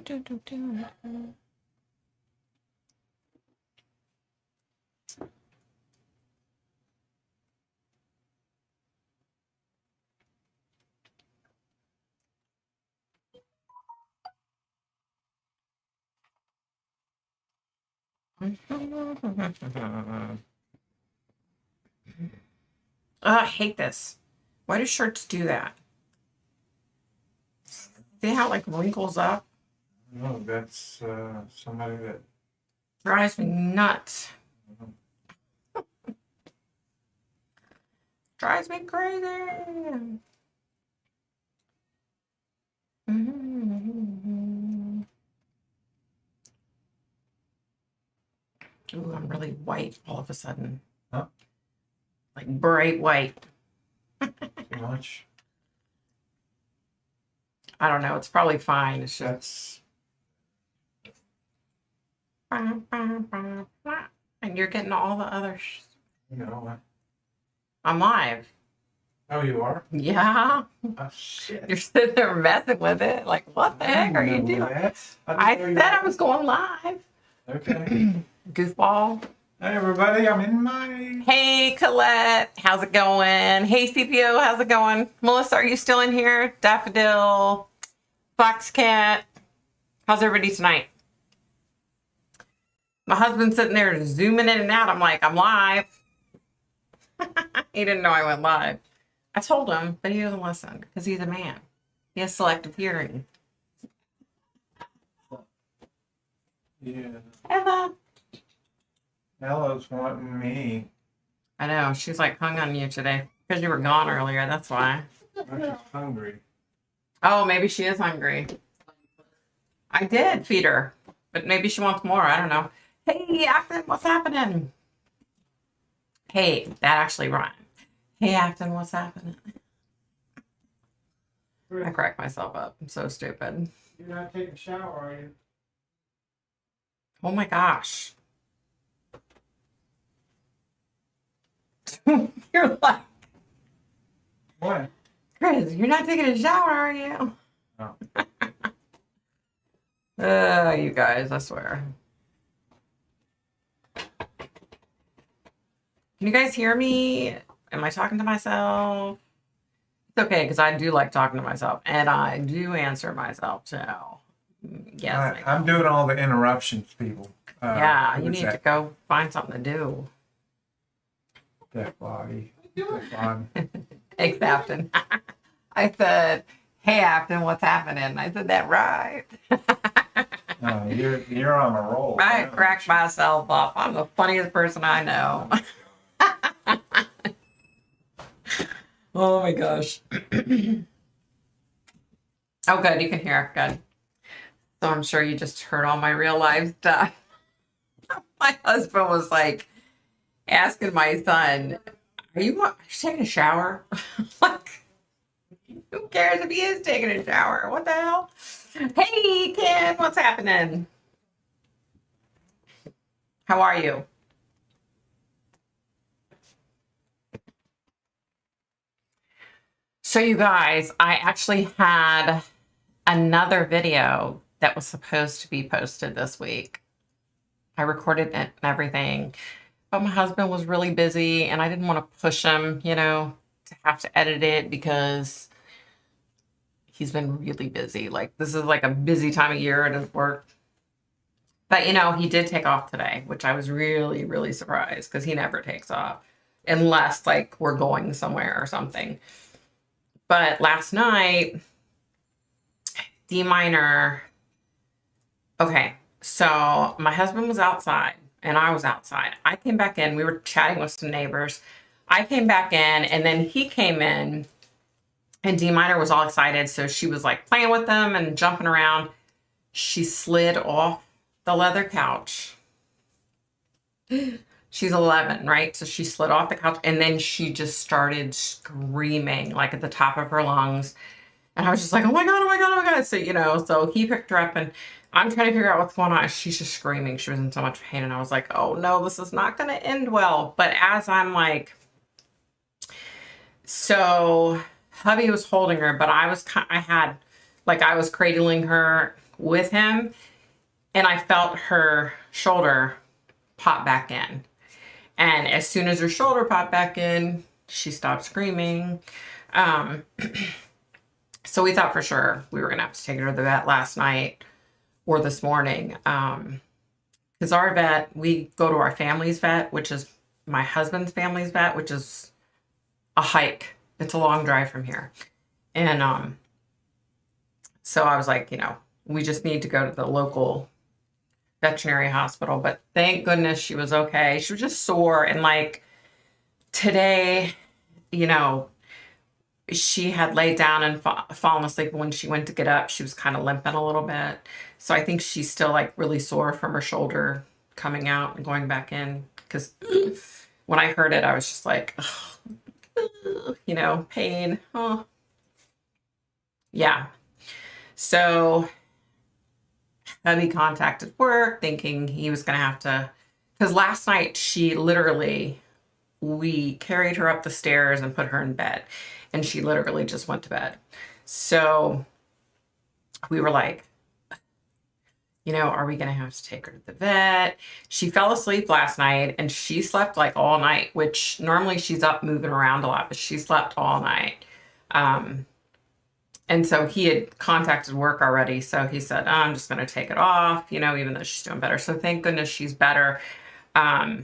I hate this. Why do shirts do that? See how it like wrinkles up? No, that's somebody that Drives me nuts. Drives me crazy. Ooh, I'm really white all of a sudden. Huh? Like bright white. too much. I don't know. It's probably fine. It's just. And you're getting all the others. You know. I'm live. Oh, you are? Yeah. Oh, shit. You're sitting there messing with it. Like, what the heck are you doing? I said I was going live. Okay. Goofball. Hey, everybody. I'm in my... Hey, Colette. How's it going? Hey, CPO. How's it going? Melissa, are you still in here? Daffodil. Foxcat. How's everybody tonight? My husband's sitting there zooming in and out. I'm like, I'm live. He didn't know I went live. I told him, but he doesn't listen because he's a man. He has selective hearing. Yeah. Ella. Ella's wanting me. I know. She's like hung on you today because you were gone earlier. That's why. I'm just hungry. Oh, maybe she is hungry. I did feed her, but maybe she wants more. I don't know. Hey, Acton, what's happening? Hey, that actually rhymed. Hey, Acton, what's happening? I cracked myself up. I'm so stupid. You're not taking a shower, are you? Oh my gosh. You're like, What? Chris, you're not taking a shower, are you? No. You guys, I swear. Can you guys hear me? Am I talking to myself? It's okay, because I do like talking to myself, and I do answer myself, so yes. I'm doing all the interruptions, people. Yeah, you need to go find something to do. Dead body. Dead body. Hey, Captain. I said, hey, Acton, what's happening? I said that right. No, you're on a roll. I cracked myself up. I'm the funniest person I know. Oh my gosh. Oh, good. You can hear. Good. So I'm sure you just heard all my real life stuff. My husband was like asking my son, are you taking a shower? Like, who cares if he is taking a shower? What the hell? Hey, Ken, what's happening? How are you? So you guys, I actually had another video that was supposed to be posted this week. I recorded it and everything, but my husband was really busy and I didn't want to push him, to have to edit it because he's been really busy. Like, this is like a busy time of year at his work. But, he did take off today, which I was really, really surprised because he never takes off unless like we're going somewhere or something. But last night, D minor. Okay, so my husband was outside and I was outside. I came back in. We were chatting with some neighbors. I came back in and then he came in and D minor was all excited. So she was like playing with them and jumping around. She slid off the leather couch. She's 11, right? So she slid off the couch and then she just started screaming like at the top of her lungs. And I was just like, oh my God, oh my God, oh my God. So, so he picked her up and I'm trying to figure out what's going on. She's just screaming. She was in so much pain. And I was like, oh no, this is not going to end well. But as I'm like, so hubby was holding her, but I was cradling her with him, and I felt her shoulder pop back in. And as soon as her shoulder popped back in, she stopped screaming. So we thought for sure we were going to have to take her to the vet last night or this morning. Because our vet, we go to our family's vet, which is my husband's family's vet, which is a hike. It's a long drive from here. And so I was like, we just need to go to the local veterinary hospital. But thank goodness she was okay. She was just sore. And like today, she had laid down and fallen asleep. When she went to get up, she was kind of limping a little bit. So I think she's still like really sore from her shoulder coming out and going back in. Because when I heard it, I was just like, pain. Oh. Yeah. So hubby contacted work thinking he was going to have to, because last night we carried her up the stairs and put her in bed, and she literally just went to bed. So we were like, are we going to have to take her to the vet? She fell asleep last night, and she slept like all night, which normally she's up moving around a lot, but she slept all night. And so he had contacted work already. So he said, I'm just going to take it off, even though she's doing better. So thank goodness she's better. Yeah,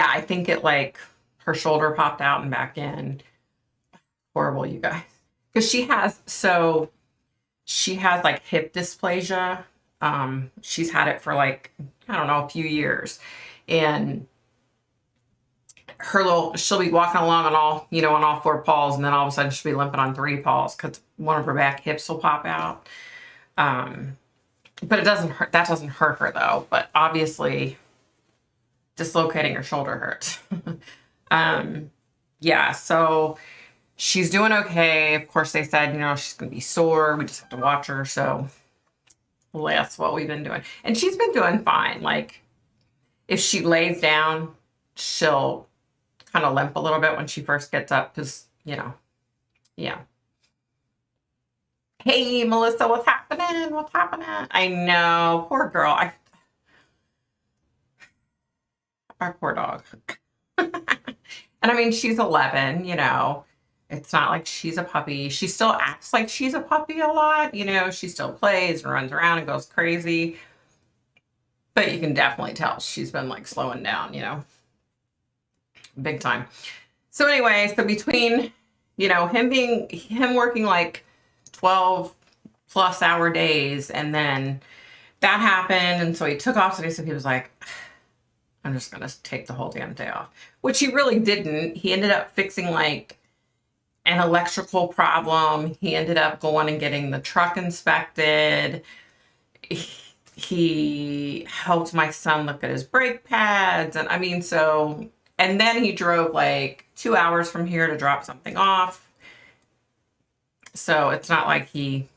I think her shoulder popped out and back in. Horrible, you guys. Because she has like hip dysplasia. She's had it for like, I don't know, a few years. And she'll be walking along on all four paws, and then all of a sudden she'll be limping on three paws because one of her back hips will pop out. But it doesn't hurt. That doesn't hurt her though. But obviously, dislocating her shoulder hurts. Yeah. So she's doing okay. Of course, they said she's gonna be sore. We just have to watch her. So that's what we've been doing, and she's been doing fine. Like if she lays down, she'll kind of limp a little bit when she first gets up because, yeah. Hey, Melissa, what's happening? What's happening? I know. Poor girl. Our poor dog. And I mean, she's 11, It's not like she's a puppy. She still acts like she's a puppy a lot. She still plays and runs around and goes crazy. But you can definitely tell she's been like slowing down, big time. So anyway, so between, him working like 12 plus hour days, and then that happened. And so he took off today. So he was like, I'm just going to take the whole damn day off, which he really didn't. He ended up fixing like an electrical problem. He ended up going and getting the truck inspected. He helped my son look at his brake pads. And I mean, and then he drove like 2 hours from here to drop something off. So it's not like he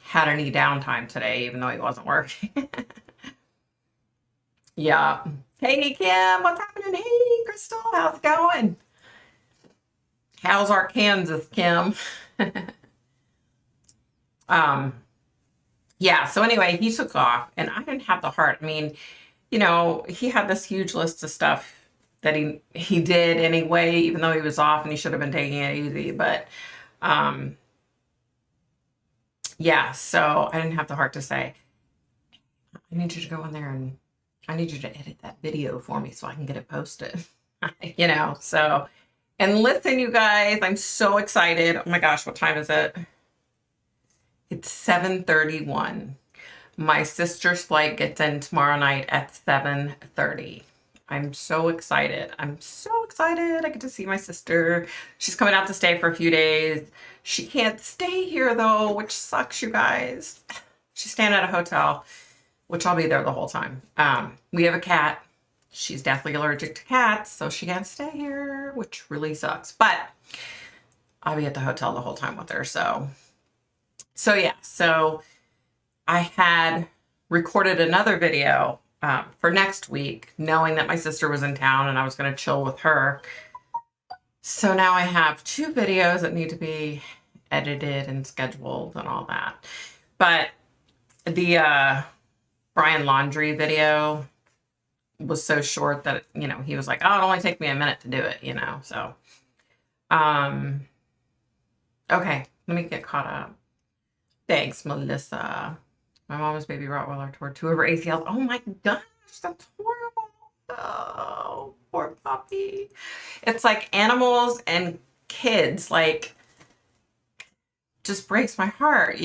had any downtime today, even though he wasn't working. Yeah. Hey, Kim, what's happening? Hey, Crystal, how's it going? How's Arkansas, Kim? Yeah, so anyway, he took off, and I didn't have the heart. I mean, he had this huge list of stuff that he did anyway, even though he was off and he should have been taking it easy. But yeah, so I didn't have the heart to say, I need you to go in there and I need you to edit that video for me so I can get it posted. So, and listen, you guys, I'm so excited. Oh my gosh, what time is it? It's 7:31. My sister's flight gets in tomorrow night at 7:30. I'm so excited. I'm so excited. I get to see my sister. She's coming out to stay for a few days. She can't stay here though, which sucks, you guys. She's staying at a hotel, which I'll be there the whole time. We have a cat. She's deathly allergic to cats, so she can't stay here, which really sucks. But I'll be at the hotel the whole time with her. So yeah. So I had recorded another video for next week, knowing that my sister was in town and I was going to chill with her. So now I have 2 videos that need to be edited and scheduled and all that. But The Brian Laundry video was so short that, he was like, oh, it only take me a minute to do it, so. Okay, let me get caught up. Thanks, Melissa. My mama's baby Rottweiler tore 2 of her ACLs. Oh my gosh, that's horrible. Oh, poor puppy. It's like animals and kids, like, just breaks my heart,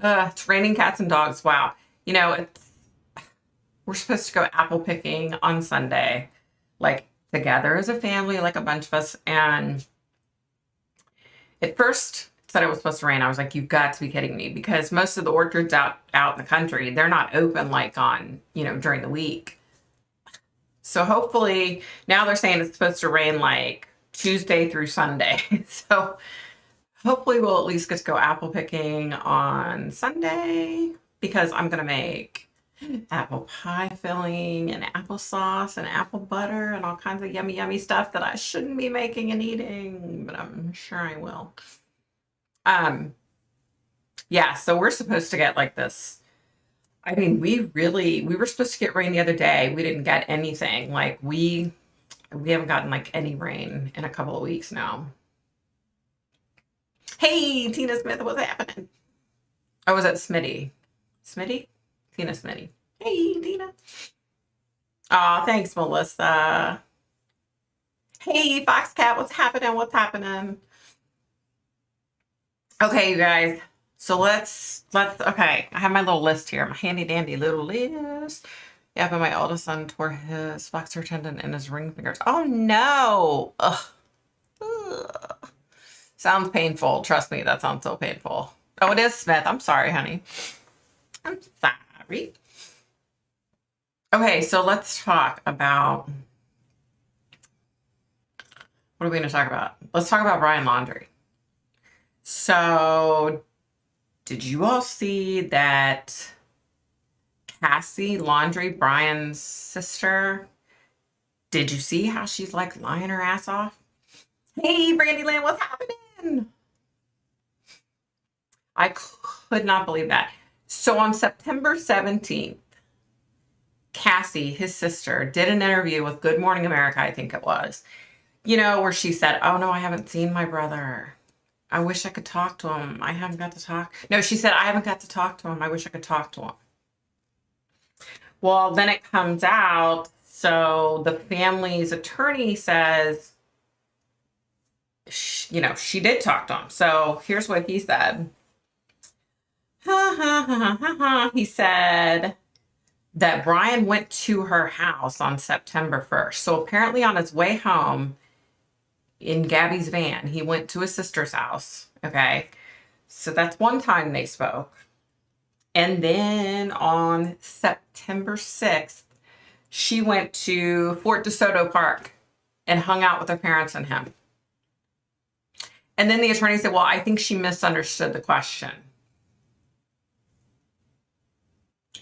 It's raining cats and dogs. Wow. We're supposed to go apple picking on Sunday, like together as a family, like a bunch of us. And at first it said it was supposed to rain. I was like, you've got to be kidding me, because most of the orchards out in the country, they're not open like on, during the week. So hopefully now they're saying it's supposed to rain like Tuesday through Sunday. So hopefully we'll at least get to go apple picking on Sunday, because I'm going to make apple pie filling and applesauce and apple butter and all kinds of yummy, yummy stuff that I shouldn't be making and eating, but I'm sure I will. Yeah, so we're supposed to get like this. I mean, we were supposed to get rain the other day. We didn't get anything. Like we haven't gotten like any rain in a couple of weeks now. Hey, Tina Smith, what's happening? I was at Smitty. Smitty? Tina Smitty. Hey, Tina. Oh, thanks, Melissa. Hey, Foxcat, what's happening? What's happening? Okay, you guys. So let's, okay, I have my little list here, my handy dandy little list. Yeah, but my oldest son tore his flexor tendon in his ring fingers. Oh no. Ugh. Ugh. Sounds painful. Trust me, that sounds so painful. Oh, it is Smith. I'm sorry, honey. I'm sorry. Okay, so let's talk about, what are we going to talk about? Let's talk about Brian Laundrie. So, did you all see that Cassie Laundrie, Brian's sister, did you see how she's like lying her ass off? Hey, Brandyland, what's happening? I could not believe that. So on September 17th, Cassie, his sister, did an interview with Good Morning America, I think it was, where she said, oh no, I haven't seen my brother. I wish I could talk to him. I haven't got to talk. No, she said, I haven't got to talk to him. I wish I could talk to him. Well, then it comes out. So the family's attorney says, she did talk to him. So here's what he said. He said that Brian went to her house on September 1st. So apparently on his way home, in Gabby's van, he went to his sister's house. Okay. So that's one time they spoke. And then on September 6th, she went to Fort DeSoto Park and hung out with her parents and him. And then the attorney said, well, I think she misunderstood the question.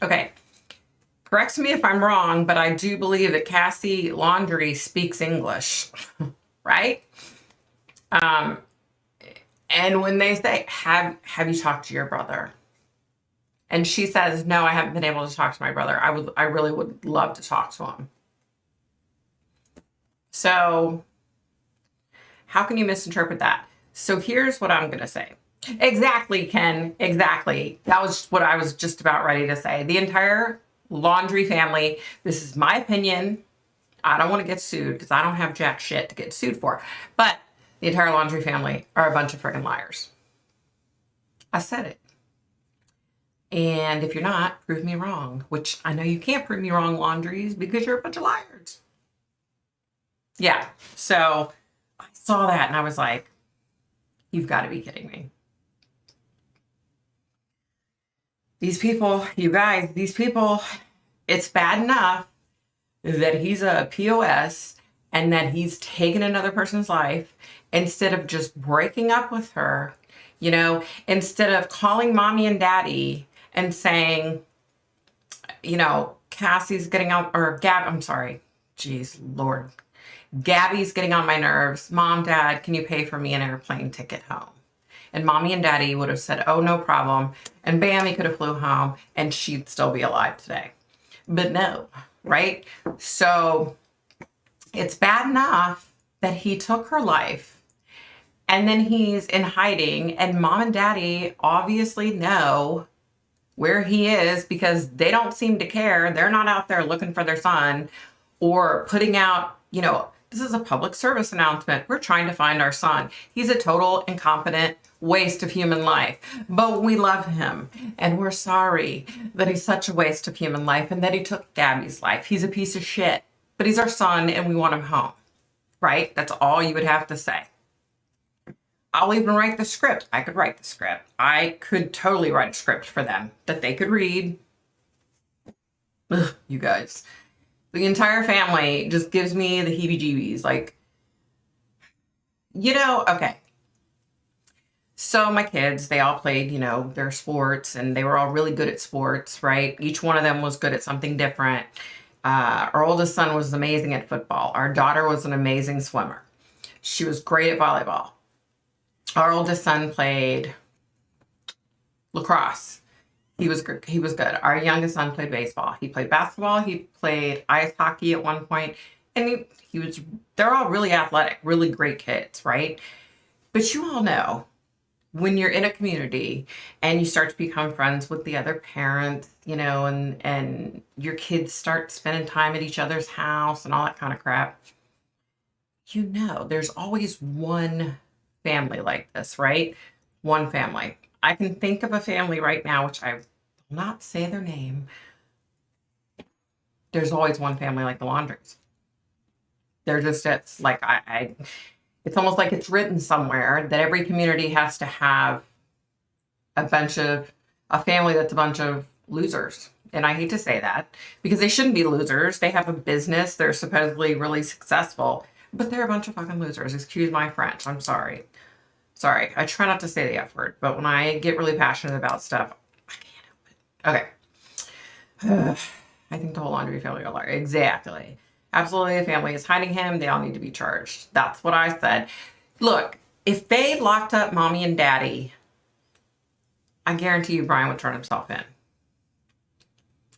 Okay. Correct me if I'm wrong, but I do believe that Cassie Laundrie speaks English. Right? And when they say, have you talked to your brother? And she says, no, I haven't been able to talk to my brother. I really would love to talk to him. So how can you misinterpret that? So here's what I'm going to say. Exactly, Ken. Exactly. That was what I was just about ready to say. The entire Laundrie family, this is my opinion. I don't want to get sued because I don't have jack shit to get sued for. But the entire Laundrie family are a bunch of freaking liars. I said it. And if you're not, prove me wrong. Which I know you can't prove me wrong, Laundries, because you're a bunch of liars. Yeah. So I saw that and I was like, you've got to be kidding me. These people, you guys, it's bad enough that he's a POS and that he's taken another person's life instead of just breaking up with her, instead of calling mommy and daddy and saying, Cassie's getting on, or I'm sorry, geez, Lord, Gabby's getting on my nerves. Mom, Dad, can you pay for me an airplane ticket home? and mommy and daddy would have said, oh, no problem. And bam, he could have flew home and she'd still be alive today. But no, right? So it's bad enough that he took her life and then he's in hiding, and mom and daddy obviously know where he is because they don't seem to care. They're not out there looking for their son or putting out, this is a public service announcement. We're trying to find our son. He's a total incompetent waste of human life, but we love him and we're sorry that he's such a waste of human life and that he took Gabby's life. He's a piece of shit, but he's our son and we want him home, right? That's all you would have to say. I'll even write the script. I could write the script. I could totally write a script for them that they could read. Ugh, you guys. The entire family just gives me the heebie-jeebies. Like, okay. So my kids, they all played, their sports, and they were all really good at sports, right? Each one of them was good at something different. Our oldest son was amazing at football. Our daughter was an amazing swimmer. She was great at volleyball. Our oldest son played lacrosse. He was good. Our youngest son played baseball. He played basketball. He played ice hockey at one point. And they're all really athletic, really great kids, right? But you all know when you're in a community and you start to become friends with the other parents, and your kids start spending time at each other's house and all that kind of crap, there's always one family like this, right? One family. I can think of a family right now, which I will not say their name. There's always one family like the Laundries. It's like, it's almost like it's written somewhere that every community has to have a family that's a bunch of losers. And I hate to say that because they shouldn't be losers. They have a business. They're supposedly really successful, but they're a bunch of fucking losers. Excuse my French. I'm sorry. Sorry. I try not to say the F word, but when I get really passionate about stuff, I can't help it. Okay. I think the whole Laundrie family are liars. Exactly. Absolutely. The family is hiding him. They all need to be charged. That's what I said. Look, if they locked up mommy and daddy, I guarantee you Brian would turn himself in.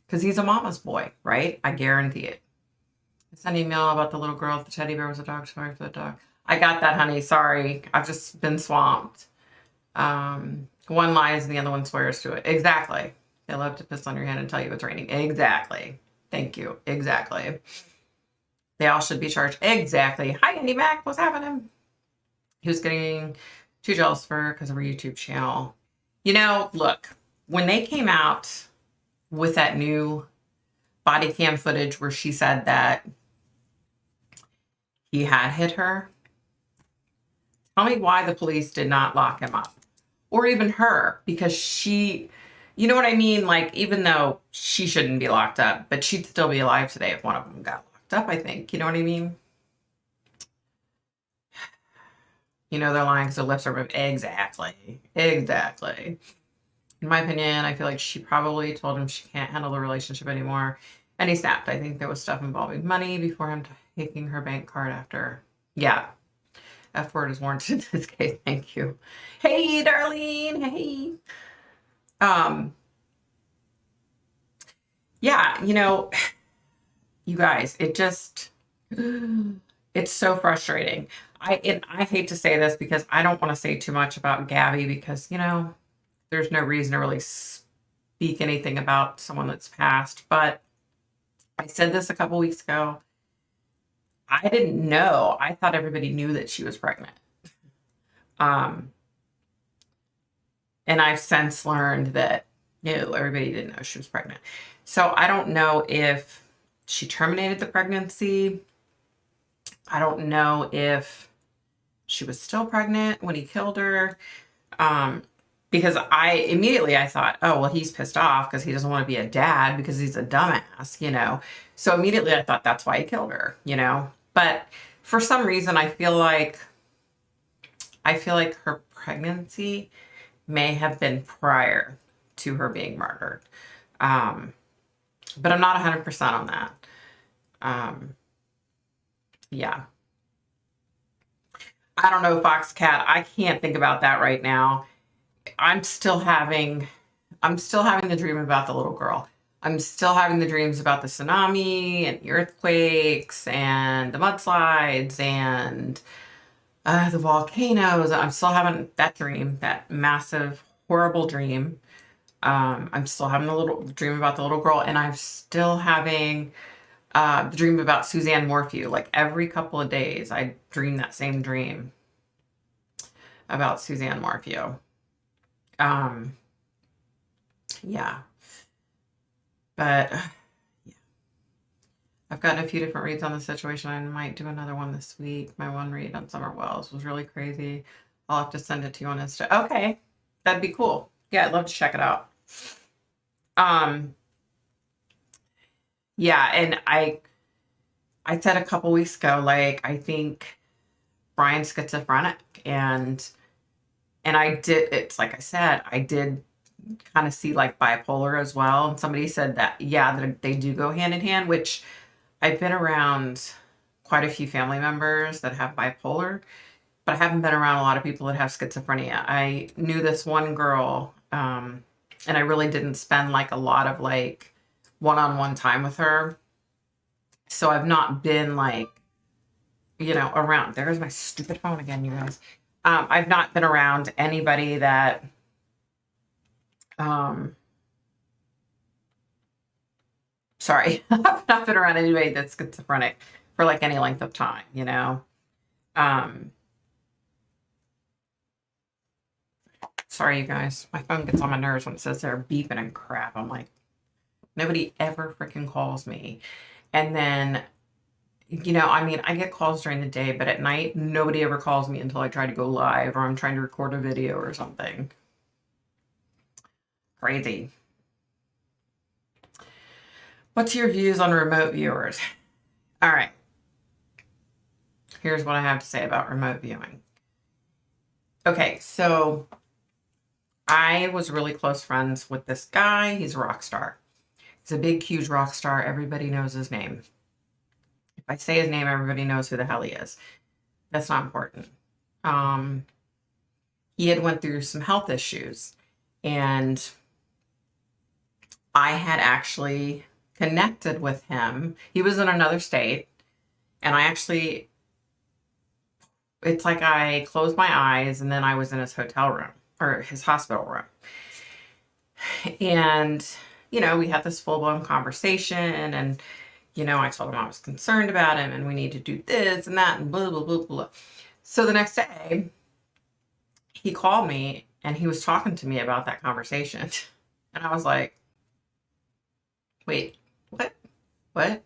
Because he's a mama's boy, right? I guarantee it. I sent an email about the little girl. The teddy bear was a dog. Sorry for the dog. I got that, honey. Sorry. I've just been swamped. One lies and the other one swears to it. Exactly. They love to piss on your hand and tell you it's raining. Exactly. Thank you. Exactly. They all should be charged. Exactly. Hi, Andy Mac. What's happening? He was getting too jealous for her because of her YouTube channel. Look, when they came out with that new body cam footage where she said that he had hit her, tell me why the police did not lock him up. Or even her, because she, you know what I mean? Like, even though she shouldn't be locked up, but she'd still be alive today if one of them got locked up, I think. You know what I mean? They're lying because their lips are moving. Exactly. Exactly. In my opinion, I feel like she probably told him she can't handle the relationship anymore. And he snapped. I think there was stuff involving money before him taking her bank card after. Yeah. F word is warranted in this case. Thank you. Hey, Darlene. Hey. Yeah, you guys, it's so frustrating. I hate to say this because I don't want to say too much about Gabby because, there's no reason to really speak anything about someone that's passed. But I said this a couple weeks ago. I didn't know. I thought everybody knew that she was pregnant. And I've since learned that no, everybody didn't know she was pregnant. So I don't know if she terminated the pregnancy. I don't know if she was still pregnant when he killed her. Because I thought, oh, well, he's pissed off because he doesn't want to be a dad because he's a dumbass, So immediately I thought that's why he killed her, But for some reason, I feel like her pregnancy may have been prior to her being murdered. But I'm not 100% on that. Yeah. I don't know, Foxcat. I can't think about that right now. I'm still having the dream about the little girl. I'm still having the dreams about the tsunami and the earthquakes and the mudslides and the volcanoes. I'm still having that dream, that massive, horrible dream. I'm still having the little dream about the little girl, and I'm still having the dream about Suzanne Morphew. Like every couple of days, I dream that same dream about Suzanne Morphew. Yeah, but yeah, I've gotten a few different reads on the situation. I might do another one this week. My one read on Summer Wells was really crazy. I'll have to send it to you on Insta. Okay, that'd be cool. Yeah, I'd love to check it out. Yeah, and I said a couple weeks ago, like I think Brian's schizophrenic, and I did. It's like I said, I did kind of see like bipolar as well. And somebody said that, yeah, they do go hand in hand, which I've been around quite a few family members that have bipolar, but I haven't been around a lot of people that have schizophrenia. I knew this one girl, and I really didn't spend like a lot of like one-on-one time with her. So I've not been like, around. There's my stupid phone again, you guys. I've not been around anybody that, sorry, I've not been around anybody that's schizophrenic for like any length of time, Sorry, you guys. My phone gets on my nerves when it says they're beeping and crap. I'm like, nobody ever freaking calls me. And then, I get calls during the day, but at night, nobody ever calls me until I try to go live or I'm trying to record a video or something. Crazy. What's your views on remote viewers? All right. Here's what I have to say about remote viewing. Okay, so I was really close friends with this guy. He's a rock star. He's a big, huge rock star. Everybody knows his name. If I say his name, everybody knows who the hell he is. That's not important. He had went through some health issues, and I had actually connected with him. He was in another state, and it's like I closed my eyes and then I was in his hotel room or his hospital room. And, we had this full-blown conversation, and, I told him I was concerned about him and we need to do this and that and blah, blah, blah, blah. So the next day, he called me and he was talking to me about that conversation. And I was like, wait, what? What?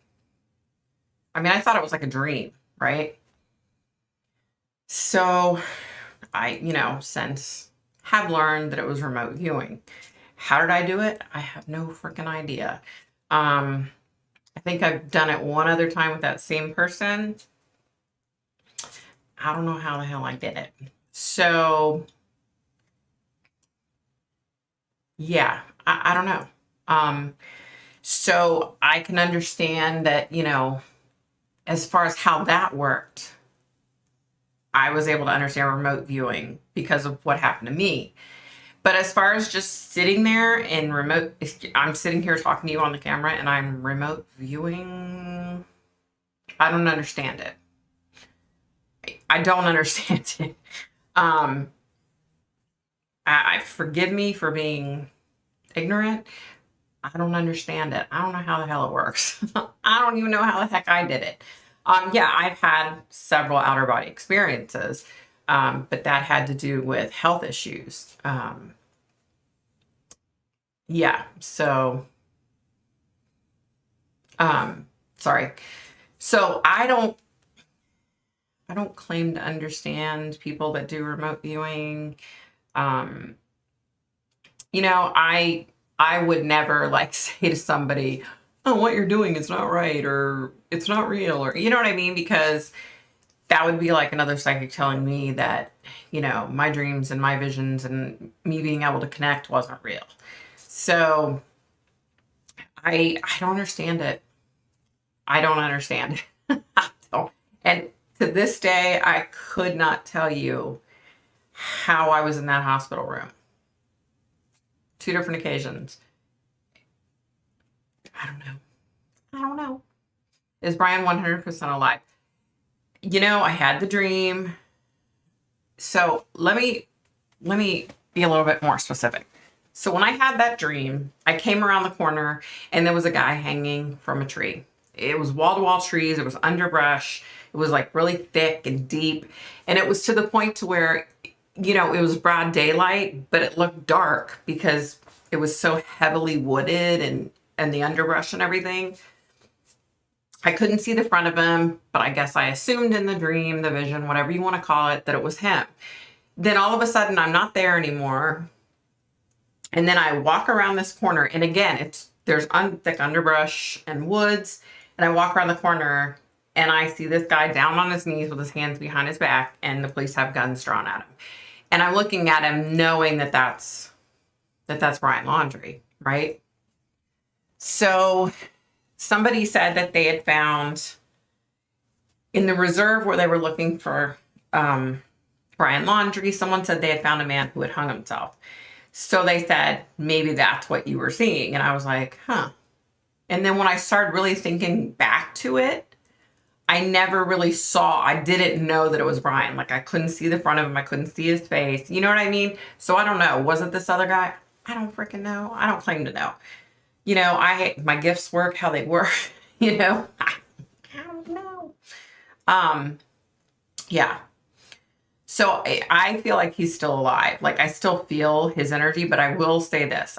I mean, I thought it was like a dream, right? So I, since have learned that it was remote viewing. How did I do it? I have no freaking idea. I think I've done it one other time with that same person. I don't know how the hell I did it. So yeah, I don't know. So I can understand that, as far as how that worked, I was able to understand remote viewing because of what happened to me. But as far as just sitting there and I'm sitting here talking to you on the camera and I'm remote viewing, I don't understand it. I don't understand it. I forgive me for being ignorant. I don't understand it. I don't know how the hell it works. I don't even know how the heck I did it. Yeah, I've had several outer body experiences, but that had to do with health issues. Yeah, so, sorry. So I don't claim to understand people that do remote viewing. I would never like say to somebody, oh, what you're doing is not right, or it's not real, or you know what I mean? Because that would be like another psychic telling me that, my dreams and my visions and me being able to connect wasn't real. So I don't understand it. I don't understand it. And To this day, I could not tell you how I was in that hospital room. 2 different occasions. I don't know. I don't know. Is Brian 100% alive? You know, I had the dream. So let me be a little bit more specific. So when I had that dream, I came around the corner and there was a guy hanging from a tree. It was wall-to-wall trees. It was underbrush. It was like really thick and deep. And it was to the point to where, you know, it was broad daylight, but it looked dark because it was so heavily wooded and the underbrush and everything. I couldn't see the front of him, but I guess I assumed in the dream, the vision, whatever you want to call it, that it was him. Then all of a sudden, I'm not there anymore. And then I walk around this corner, and again, there's thick underbrush and woods. And I walk around the corner, and I see this guy down on his knees with his hands behind his back, and the police have guns drawn at him. And I'm looking at him, knowing that that's Brian Laundrie, right? So somebody said that they had found in the reserve where they were looking for Brian Laundrie, someone said they had found a man who had hung himself. So they said, maybe that's what you were seeing. And I was like, huh. And then when I started really thinking back to it, I never really I didn't know that it was Brian. Like I couldn't see the front of him. I couldn't see his face. You know what I mean? So I don't know. Was it this other guy? I don't freaking know. I don't claim to know. You know, my gifts work how they work, you know, I don't know. Yeah. So I feel like he's still alive. Like I still feel his energy, but I will say this.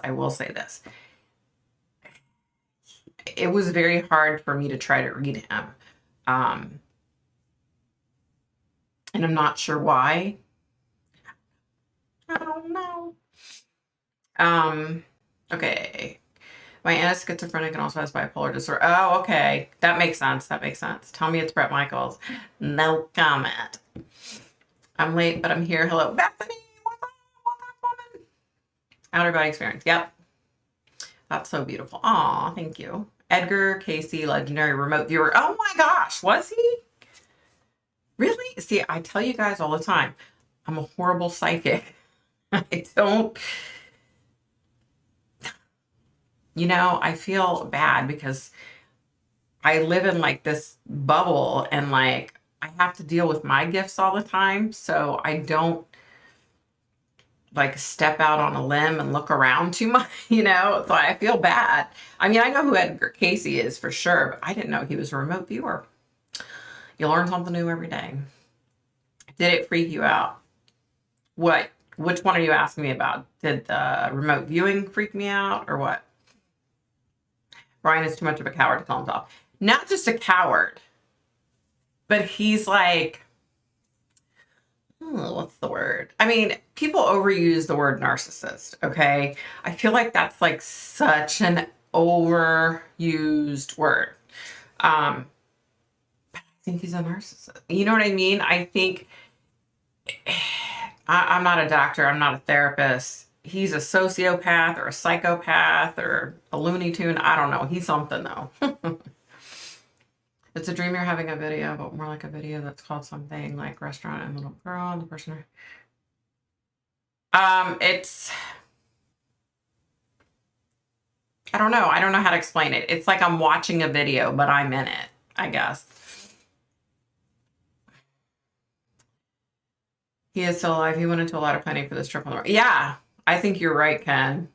It was very hard for me to try to read him. And I'm not sure why. I don't know. Okay. My aunt is schizophrenic and also has bipolar disorder. Oh, okay. That makes sense. Tell me it's Brett Michaels. No comment. I'm late, but I'm here. Hello, Bethany. What's up, woman? Outer body experience. Yep. That's so beautiful. Aw, thank you. Edgar Casey, legendary remote viewer. Oh my gosh, was he? Really? See, I tell you guys all the time, I'm a horrible psychic. I don't... You know, I feel bad because I live in like this bubble and like I have to deal with my gifts all the time. So I don't like step out on a limb and look around too much, you know, so I feel bad. I mean, I know who Edgar Casey is for sure, but I didn't know he was a remote viewer. You learn something new every day. Did it freak you out? What? Which one are you asking me about? Did the remote viewing freak me out or what? Brian is too much of a coward to call himself. Not just a coward, but he's like, what's the word? I mean, people overuse the word narcissist, okay? I feel like that's like such an overused word. But I think he's a narcissist. You know what I mean? I think, I'm not a doctor. I'm not a therapist. He's a sociopath or a psychopath or a Looney Tune. I don't know. He's something though. It's a dream you're having a video, but more like a video that's called something like restaurant and little girl and the person. It's, I don't know. I don't know how to explain it. It's like I'm watching a video, but I'm in it, I guess. He is still alive. He went into a lot of planning for this trip on the road. Yeah, I think you're right, Ken.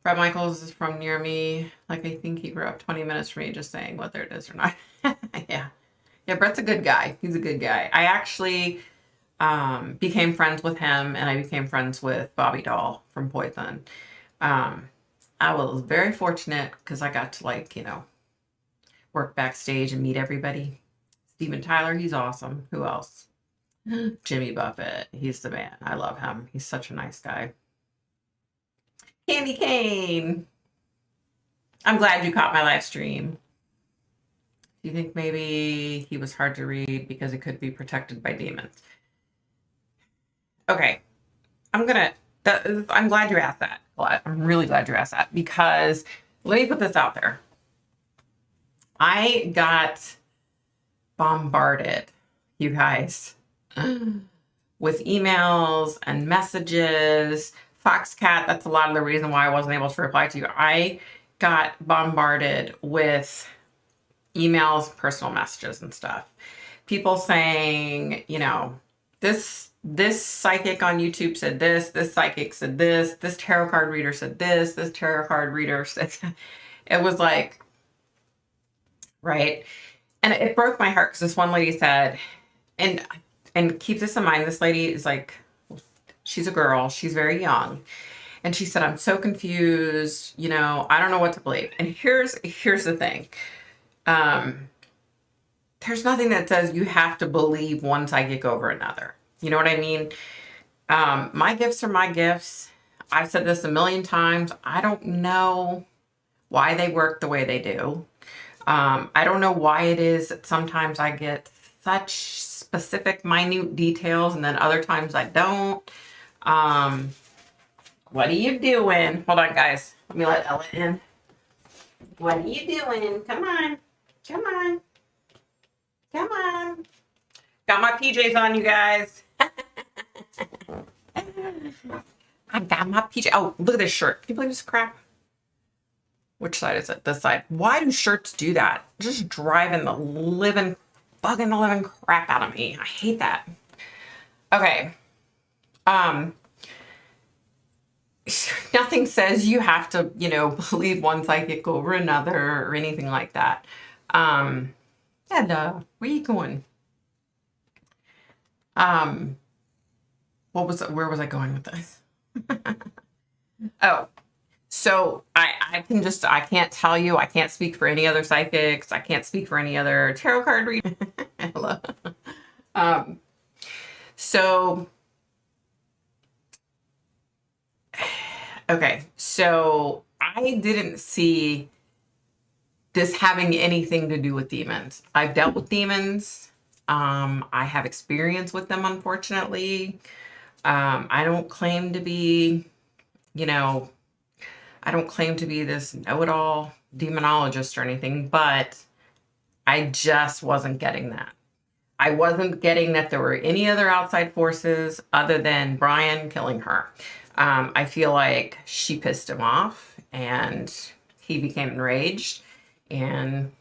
Brett Michaels is from near me. Like, I think he grew up 20 minutes from me, just saying whether it is or not. Yeah. Yeah, Brett's a good guy. He's a good guy. I actually became friends with him, and I became friends with Bobby Doll from Poison. I was very fortunate because I got to, like, you know, work backstage and meet everybody. Steven Tyler, he's awesome. Who else? Jimmy Buffett. He's the man. I love him. He's such a nice guy. Candy Cane. I'm glad you caught my live stream. Do you think maybe he was hard to read because he could be protected by demons? Okay. I'm glad you asked that. I'm really glad you asked that because let me put this out there. I got bombarded, you guys, with emails and messages. Foxcat, that's a lot of the reason why I wasn't able to reply to you. I got bombarded with emails, personal messages and stuff. People saying, you know, this psychic on YouTube said this psychic said this tarot card reader said this tarot card reader said it was like, right? And it broke my heart because this one lady said, and keep this in mind, this lady is like, she's a girl, she's very young. And she said, I'm so confused, you know, I don't know what to believe. And here's the thing. There's nothing that says you have to believe one psychic over another. You know what I mean? My gifts are my gifts. I've said this a million times. I don't know why they work the way they do. I don't know why it is that sometimes I get such specific, minute details, and then other times I don't. What are you doing? Hold on, guys. Let me let Ella in. What are you doing? Come on. Come on. Come on. Got my PJs on, you guys. I got my PJ. Oh, look at this shirt. Can you believe this crap? Which side is it? This side. Why do shirts do that? Just bugging the living crap out of me. I hate that. Okay. Nothing says you have to, you know, believe one psychic over another or anything like that. Hello, where you going? Where was I going with this? Oh, so I can't tell you, I can't speak for any other psychics. I can't speak for any other tarot card reader. Hello. Okay, so I didn't see this having anything to do with demons. I've dealt with demons. I have experience with them, unfortunately. I don't claim to be, you know, I don't claim to be this know-it-all demonologist or anything, but I just wasn't getting that. I wasn't getting that there were any other outside forces other than Brian killing her. I feel like she pissed him off and he became enraged and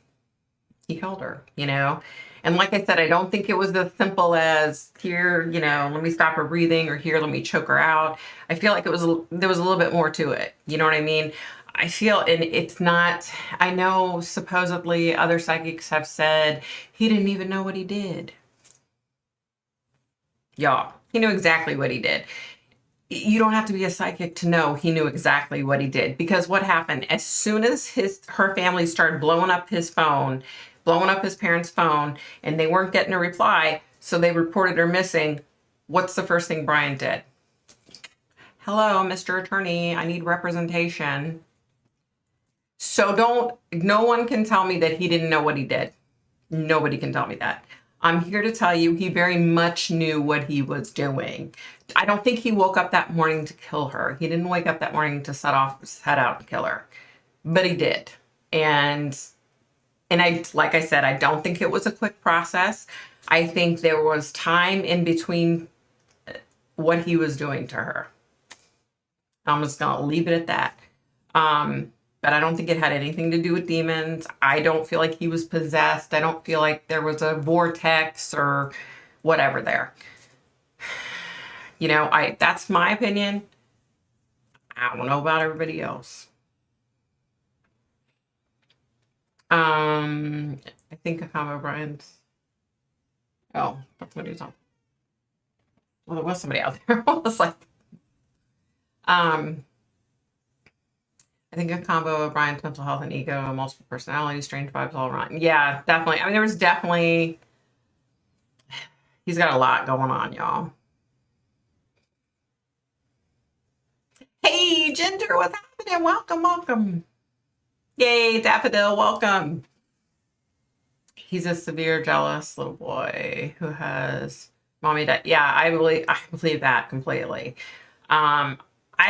he killed her, you know? And like I said, I don't think it was as simple as here, you know, let me stop her breathing, or here, let me choke her out. I feel like there was a little bit more to it. You know what I mean? I feel, and it's not, I know supposedly other psychics have said he didn't even know what he did. Y'all, he knew exactly what he did. You don't have to be a psychic to know he knew exactly what he did, because what happened as soon as her family started blowing up his phone, blowing up his parents' phone, and they weren't getting a reply, so they reported her missing. What's the first thing Brian did? Hello, Mr. Attorney, I need representation. So no one can tell me that he didn't know what he did. Nobody can tell me that. I'm here to tell you he very much knew what he was doing. I don't think he woke up that morning to kill her. He didn't wake up that morning to set out to kill her, but he did. And like I said, I don't think it was a quick process. I think there was time in between what he was doing to her. I'm just going to leave it at that. But I don't think it had anything to do with demons. I don't feel like he was possessed. I don't feel like there was a vortex or whatever there. You know, that's my opinion. I don't know about everybody else. I think a combo Brian's. Oh, that's what he's on. Well, there was somebody out there. I was like, I think a combo of Brian's mental health and ego, multiple personalities, strange vibes all around. Yeah, definitely. I mean, there was definitely, he's got a lot going on, y'all. Hey, Ginger, what's happening? Welcome, welcome. Yay, Daffodil, welcome. He's a severe jealous little boy who has mommy that. Yeah, I believe that completely. I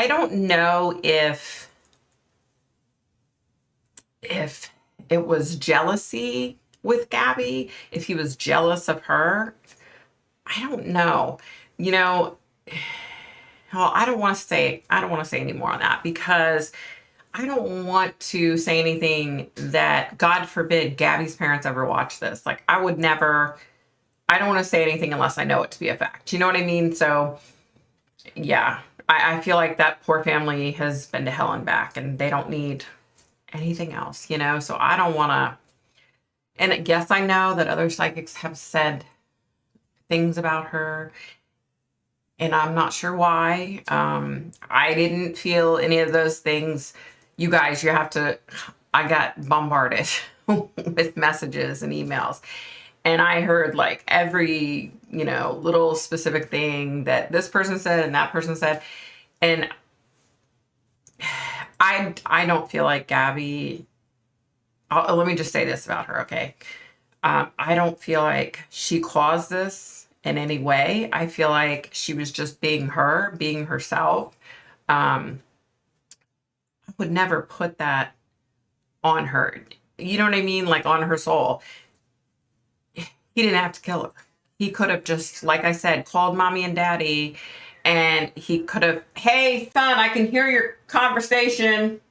don't know if it was jealousy with Gabby, if he was jealous of her. I don't know. You know, well, I don't want to say any more on that, because I don't want to say anything that, God forbid, Gabby's parents ever watch this. Like, I don't want to say anything unless I know it to be a fact. You know what I mean? So, yeah, I feel like that poor family has been to hell and back, and they don't need anything else, you know? So I don't want to, and yes, I know that other psychics have said things about her, and I'm not sure why. I didn't feel any of those things. You guys, I got bombarded with messages and emails. And I heard like every, little specific thing that this person said and that person said. And I don't feel like Gabby, let me just say this about her, okay? I don't feel like she caused this in any way. I feel like she was just being her, being herself. I would never put that on her. You know what I mean? Like, on her soul. He didn't have to kill her. He could have just, like I said, called mommy and daddy, and he could have, hey, son, I can hear your conversation.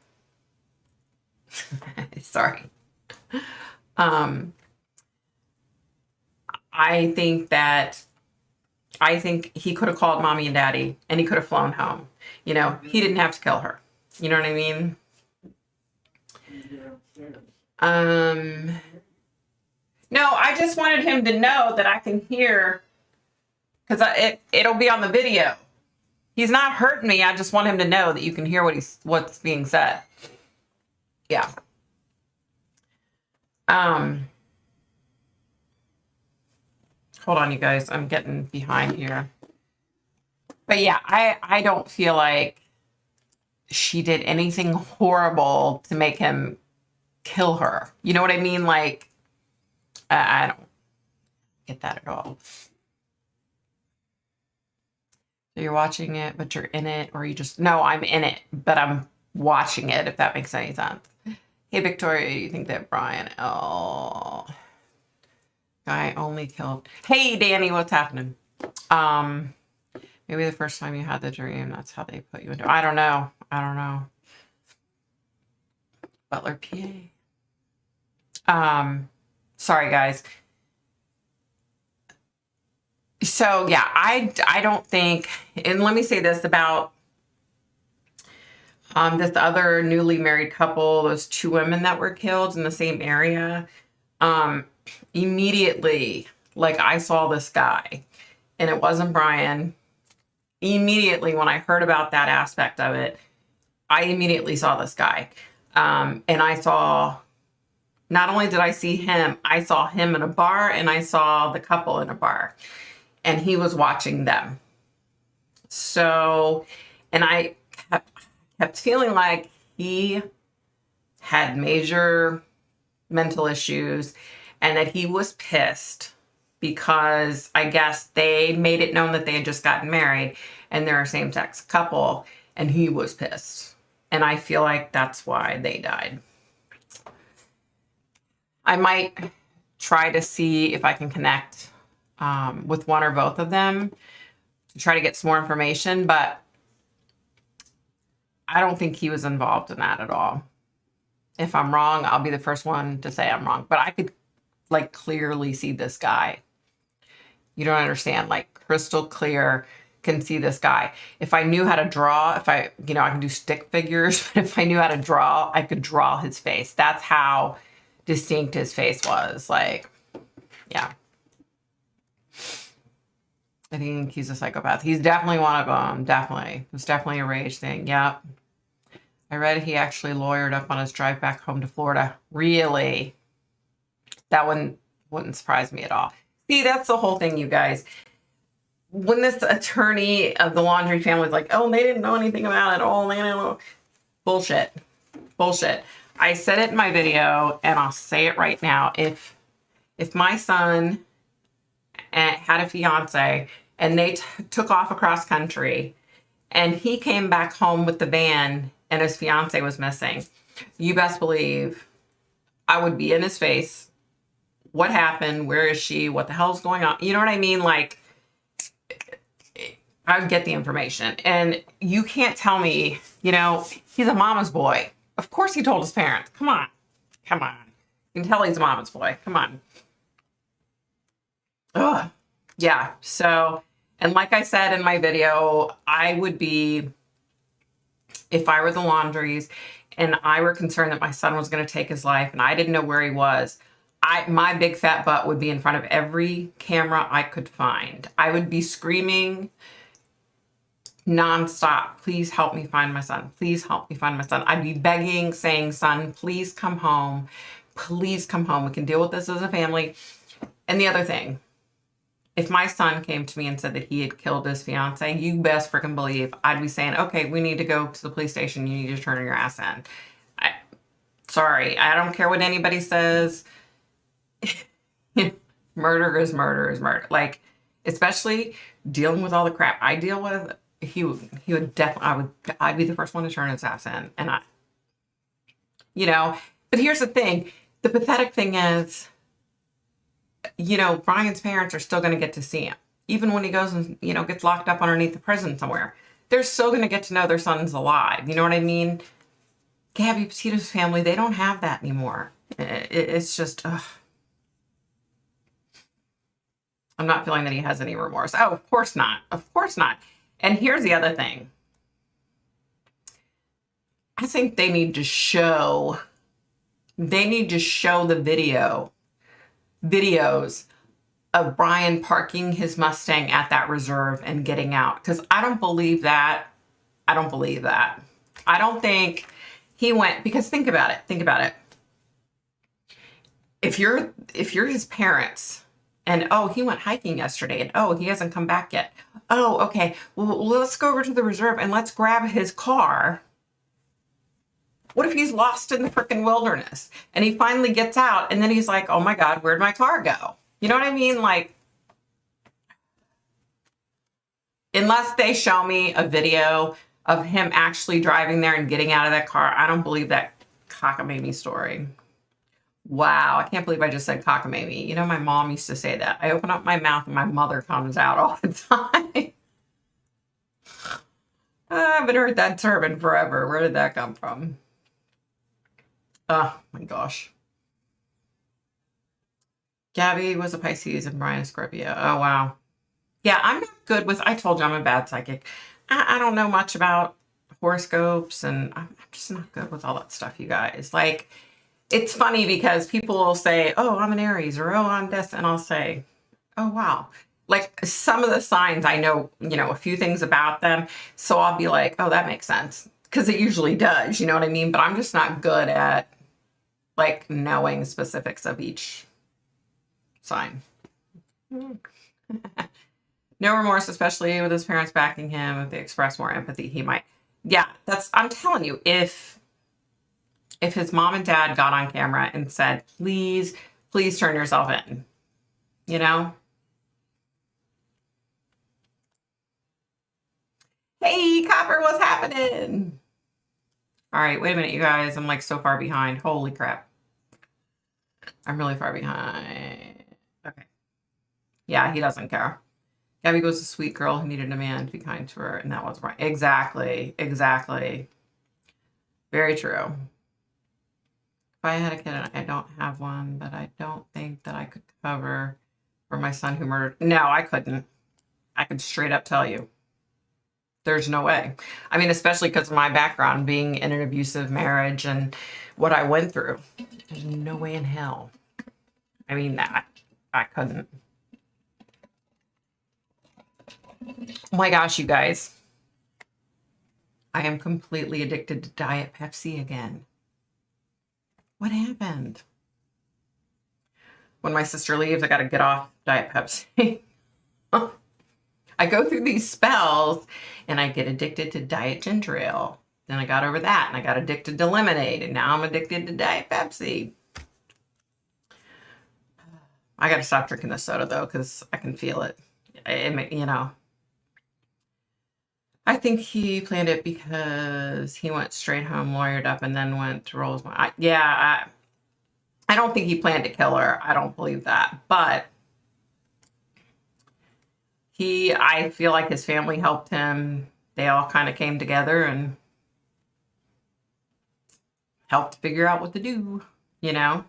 Sorry. I think he could have called mommy and daddy, and he could have flown home. He didn't have to kill her. You know what I mean? No, I just wanted him to know that I can hear, because it'll be on the video. He's not hurting me. I just want him to know that you can hear what's being said. Yeah. Hold on, you guys. I'm getting behind here. But yeah, I don't feel like she did anything horrible to make him kill her. You know what I mean? Like, I don't get that at all. So you're watching it, but you're in it, or no, I'm in it, but I'm watching it, if that makes any sense. Hey, Victoria, you think that Brian L. guy only killed... Hey, Danny, what's happening? Maybe the first time you had the dream, that's how they put you into... I don't know. Butler, PA. Sorry, guys. So, yeah, I don't think... And let me say this about this other newly married couple, those two women that were killed in the same area. Immediately, like, I saw this guy, and it wasn't Brian. Immediately, when I heard about that aspect of it, I immediately saw this guy. And I saw... Not only did I see him, I saw him in a bar, and I saw the couple in a bar, and he was watching them. So, and I kept feeling like he had major mental issues, and that he was pissed because I guess they made it known that they had just gotten married and they're a same-sex couple, and he was pissed. And I feel like that's why they died. I might try to see if I can connect with one or both of them to try to get some more information, but I don't think he was involved in that at all. If I'm wrong, I'll be the first one to say I'm wrong, but I could like clearly see this guy. You don't understand, like crystal clear can see this guy. If I knew how to draw, I can do stick figures, but if I knew how to draw, I could draw his face. That's how distinct his face was. Like, yeah. I think he's a psychopath. He's definitely one of them. Definitely. It's definitely a rage thing. Yep. I read he actually lawyered up on his drive back home to Florida. Really? That wouldn't surprise me at all. See, that's the whole thing, you guys. When this attorney of the Laundrie family is like, oh, they didn't know anything about it. Oh, they didn't know. Bullshit. I said it in my video, and I'll say it right now. If my son had a fiance and they took off across country and he came back home with the van and his fiance was missing, you best believe I would be in his face what happened? Where is she? What the hell's going on? You know what I mean? Like, I would get the information. And you can't tell me, you know, he's a mama's boy. Of course he told his parents. Come on. Come on. You can tell he's a mama's boy. Come on. Ugh. Yeah. So, and like I said in my video, I would be, if I were the Laundries and I were concerned that my son was going to take his life and I didn't know where he was, my big fat butt would be in front of every camera I could find. I would be screaming nonstop, please help me find my son. Please help me find my son. I'd be begging, saying, son, please come home. Please come home. We can deal with this as a family. And the other thing, if my son came to me and said that he had killed his fiance, you best freaking believe I'd be saying, okay, we need to go to the police station. You need to turn your ass in. Sorry, I don't care what anybody says. Murder is murder is murder. Like, especially dealing with all the crap I deal with, he would definitely, I'd be the first one to turn his ass in. And you know, but here's the thing. The pathetic thing is, you know, Brian's parents are still going to get to see him. Even when he goes and, you know, gets locked up underneath the prison somewhere, they're still going to get to know their son's alive. You know what I mean? Gabby Petito's family, they don't have that anymore. It's just, ugh. I'm not feeling that he has any remorse. Oh, of course not. Of course not. And here's the other thing. I think they need to show the videos of Brian parking his Mustang at that reserve and getting out. Because I don't believe that. I don't believe that. I don't think he went, because think about it. If you're his parents, and oh, he went hiking yesterday, and oh, he hasn't come back yet. Oh, okay. Well, let's go over to the reserve and let's grab his car. What if he's lost in the freaking wilderness and he finally gets out and then he's like, oh my God, where'd my car go? You know what I mean? Like, unless they show me a video of him actually driving there and getting out of that car, I don't believe that cockamamie story. Wow, I can't believe I just said cockamamie. You know, my mom used to say that. I open up my mouth and my mother comes out all the time. I haven't heard that term in forever. Where did that come from? Oh my gosh. Gabby was a Pisces and Brian a Scorpio. Oh, wow. Yeah, I'm not good with, I told you I'm a bad psychic. I don't know much about horoscopes and I'm just not good with all that stuff, you guys. Like, it's funny because people will say, oh, I'm an Aries, or oh, I'm this. And I'll say, oh, wow. Like some of the signs I know, you know, a few things about them. So I'll be like, oh, that makes sense. Because it usually does, you know what I mean? But I'm just not good at like knowing specifics of each sign. No remorse, especially with his parents backing him. If they express more empathy, he might. Yeah, I'm telling you, if his mom and dad got on camera and said, please turn yourself in, you know? Hey, Copper, what's happening? All right, wait a minute, you guys. I'm like so far behind. Holy crap. I'm really far behind. Okay. Yeah, he doesn't care. Gabby was a sweet girl who needed a man to be kind to her, and that was right. Exactly. Very true. If I had a kid, I don't have one, but I don't think that I could cover for my son who murdered. No, I couldn't. I could straight up tell you. There's no way. I mean, especially because of my background being in an abusive marriage and what I went through. There's no way in hell. I mean, I couldn't. Oh my gosh, you guys. I am completely addicted to Diet Pepsi again. What happened? When my sister leaves, I got to get off Diet Pepsi. I go through these spells and I get addicted to Diet Ginger Ale. Then I got over that and I got addicted to lemonade and now I'm addicted to Diet Pepsi. I got to stop drinking the soda though because I can feel it. You know. I think he planned it because he went straight home, lawyered up, and then went to roll his. I don't think he planned to kill her. I don't believe that. But I feel like his family helped him. They all kind of came together and helped figure out what to do, you know?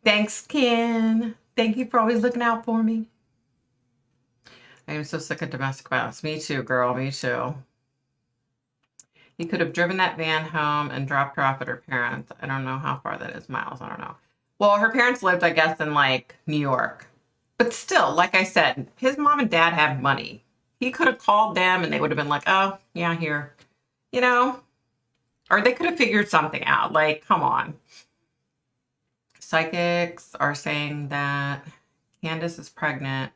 Thanks, Ken. Thank you for always looking out for me. I am so sick of domestic violence. Me too, girl. Me too. He could have driven that van home and dropped her off at her parents. I don't know how far that is, miles. I don't know. Well, her parents lived, I guess, in like New York. But still, like I said, his mom and dad have money. He could have called them and they would have been like, oh, yeah, here. You know? Or they could have figured something out. Like, come on. Psychics are saying that Candace is pregnant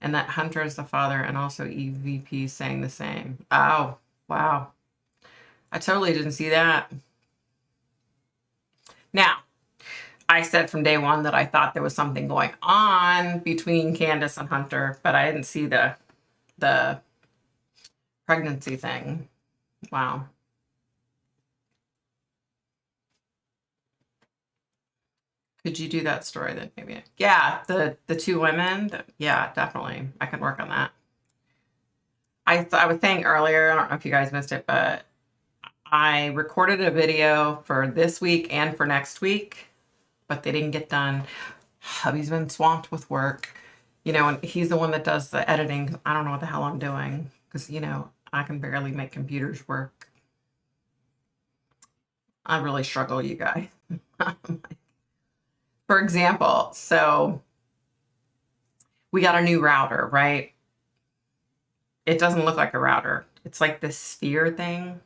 and that Hunter is the father, and also EVP saying the same. Oh, wow. I totally didn't see that. Now, I said from day one that I thought there was something going on between Candace and Hunter, but I didn't see the pregnancy thing. Wow. Could you do that story then? Maybe. Yeah, the two women. Yeah, definitely. I can work on that. I was saying earlier, I don't know if you guys missed it, but I recorded a video for this week and for next week, but they didn't get done. Hubby's been swamped with work, you know, and he's the one that does the editing. I don't know what the hell I'm doing because, you know, I can barely make computers work. I really struggle, you guys. For example, so we got a new router, right? It doesn't look like a router. It's like this sphere thing.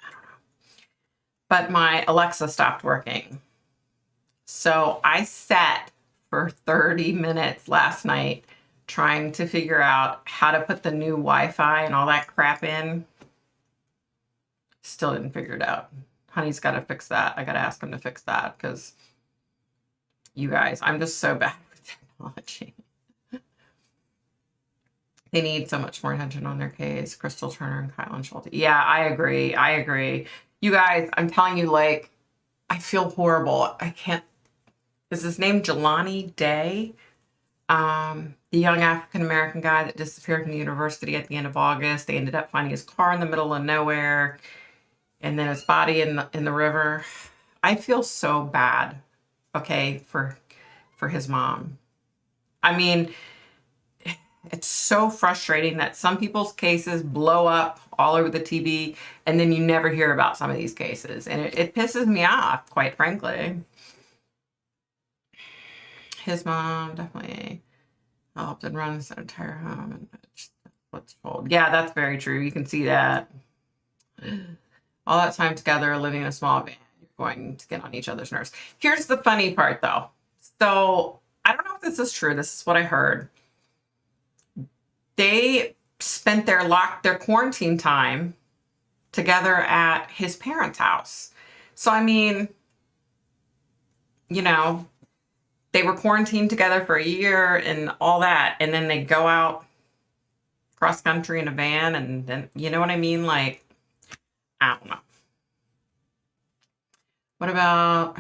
I don't know. But my Alexa stopped working. So I sat for 30 minutes last night trying to figure out how to put the new Wi-Fi and all that crap in. Still didn't figure it out. Honey's got to fix that. I got to ask him to fix that because you guys, I'm just so bad with technology. They need so much more attention on their case. Crystal Turner and Kylan Schulte. Yeah, I agree. I agree. You guys, I'm telling you, like, I feel horrible. I can't. Is his name Jelani Day? The young African-American guy that disappeared from the university at the end of August. They ended up finding his car in the middle of nowhere and then his body in the river. I feel so bad, okay, for his mom. I mean, it's so frustrating that some people's cases blow up all over the TV and then you never hear about some of these cases. And it pisses me off, quite frankly. His mom definitely helped and runs the entire home and what's told. Yeah, that's very true. You can see that. All that time together, living in a small van, you're going to get on each other's nerves. Here's the funny part, though. So I don't know if this is true. This is what I heard. They spent their quarantine time together at his parents' house. So, I mean, you know, they were quarantined together for a year and all that. And then they go out cross country in a van. And then, you know what I mean? Like, I don't know. What about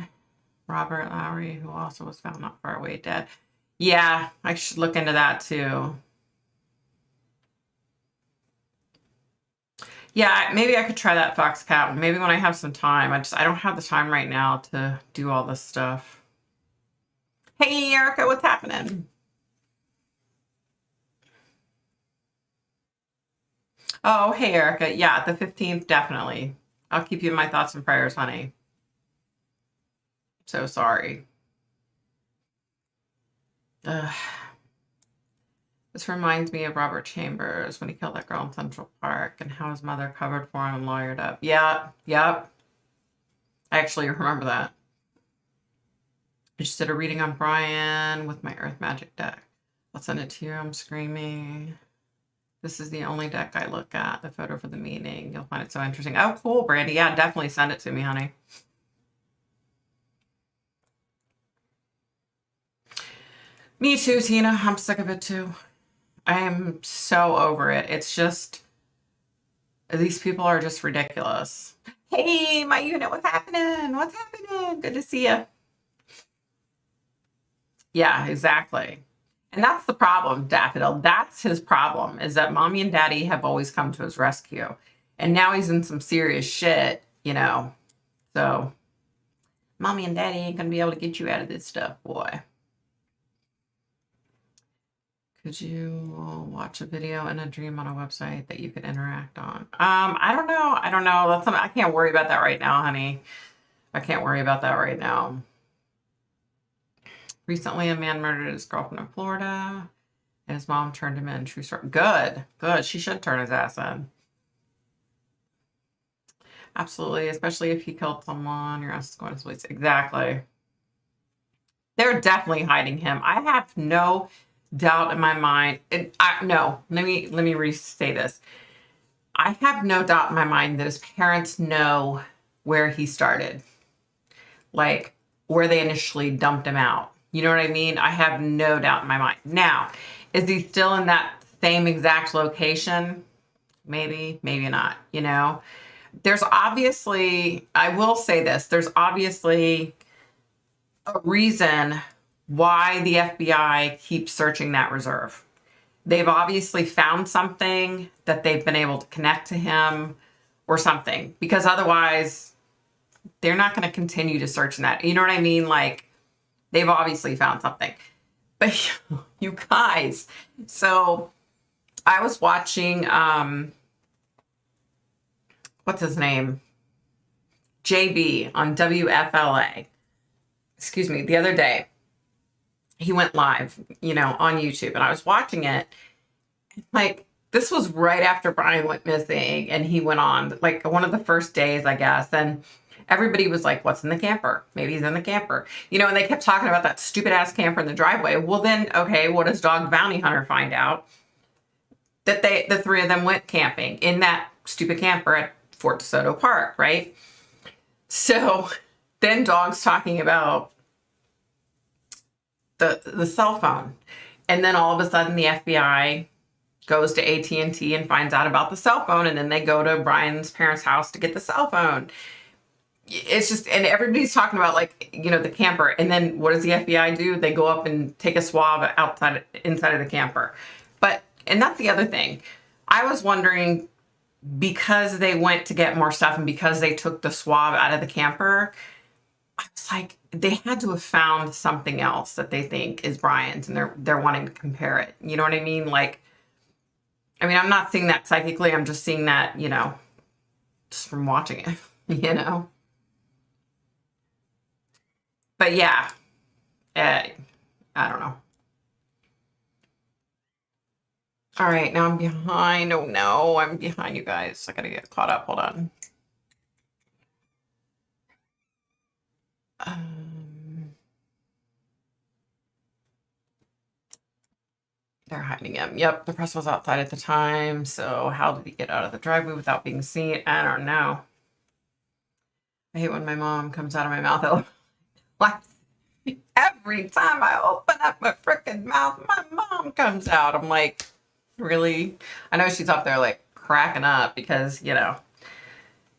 Robert Lowry, who also was found not far away dead? Yeah, I should look into that too. Yeah, maybe I could try that Foxcat. Maybe when I have some time. I don't have the time right now to do all this stuff. Hey, Erica, what's happening? Oh, hey, Erica. Yeah, the 15th, definitely. I'll keep you in my thoughts and prayers, honey. So sorry. Ugh. This reminds me of Robert Chambers when he killed that girl in Central Park and how his mother covered for him and lawyered up. Yeah, yep. I actually remember that. I just did a reading on Brian with my Earth Magic deck. I'll send it to you. I'm screaming. This is the only deck I look at. The photo for the meeting. You'll find it so interesting. Oh, cool, Brandy. Yeah, definitely send it to me, honey. Me too, Tina. I'm sick of it too. I am so over it. It's just, these people are just ridiculous. Hey, my unit, what's happening? What's happening? Good to see you. Yeah, exactly. And that's the problem, Daffodil. That's his problem, is that mommy and daddy have always come to his rescue. And now he's in some serious shit, you know. So mommy and daddy ain't gonna be able to get you out of this stuff, boy. Could you watch a video in a dream on a website that you could interact on? I don't know. I don't know. That's something I can't worry about that right now, honey. I can't worry about that right now. Recently, a man murdered his girlfriend in Florida, and his mom turned him in. True story. Good. Good. She should turn his ass in. Absolutely. Especially if he killed someone, your ass is going to police. Exactly. They're definitely hiding him. I have no doubt in my mind. No, let me restate this. I have no doubt in my mind that his parents know where he started, like where they initially dumped him out. You know what I mean? I have no doubt in my mind. Now, is he still in that same exact location? Maybe, maybe not, you know? There's obviously, I will say this, there's obviously a reason why the FBI keeps searching that reserve. They've obviously found something that they've been able to connect to him or something, because otherwise they're not going to continue to search in that. You know what I mean? Like, they've obviously found something. But you guys, so I was watching, what's his name? JB on WFLA. Excuse me, the other day. He went live, you know, on YouTube, and I was watching it. Like, this was right after Brian went missing, and he went on, like, one of the first days, I guess. And everybody was like, what's in the camper? Maybe he's in the camper. You know, and they kept talking about that stupid ass camper in the driveway. Well, then, okay, what does Dog Bounty Hunter find out? That the three of them went camping in that stupid camper at Fort DeSoto Park, right? So then Dog's talking about the cell phone. And then all of a sudden the FBI goes to AT&T and finds out about the cell phone. And then they go to Brian's parents' house to get the cell phone. It's just, and everybody's talking about, like, you know, the camper. And then what does the FBI do? They go up and take a swab inside of the camper. But, and that's the other thing. I was wondering, because they went to get more stuff and because they took the swab out of the camper, I was like, they had to have found something else that they think is Brian's, and they're wanting to compare it. You know what I mean? Like, I mean, I'm not seeing that psychically. I'm just seeing that, you know, just from watching it, you know? But yeah, I don't know. All right, now I'm behind. Oh no, I'm behind, you guys. I gotta get caught up. Hold on. They're hiding him. Yep, the press was outside at the time. So how did he get out of the driveway without being seen? I don't know. I hate when my mom comes out of my mouth. Like, every time I open up my freaking mouth, my mom comes out. I'm like, really? I know she's up there like cracking up because, you know,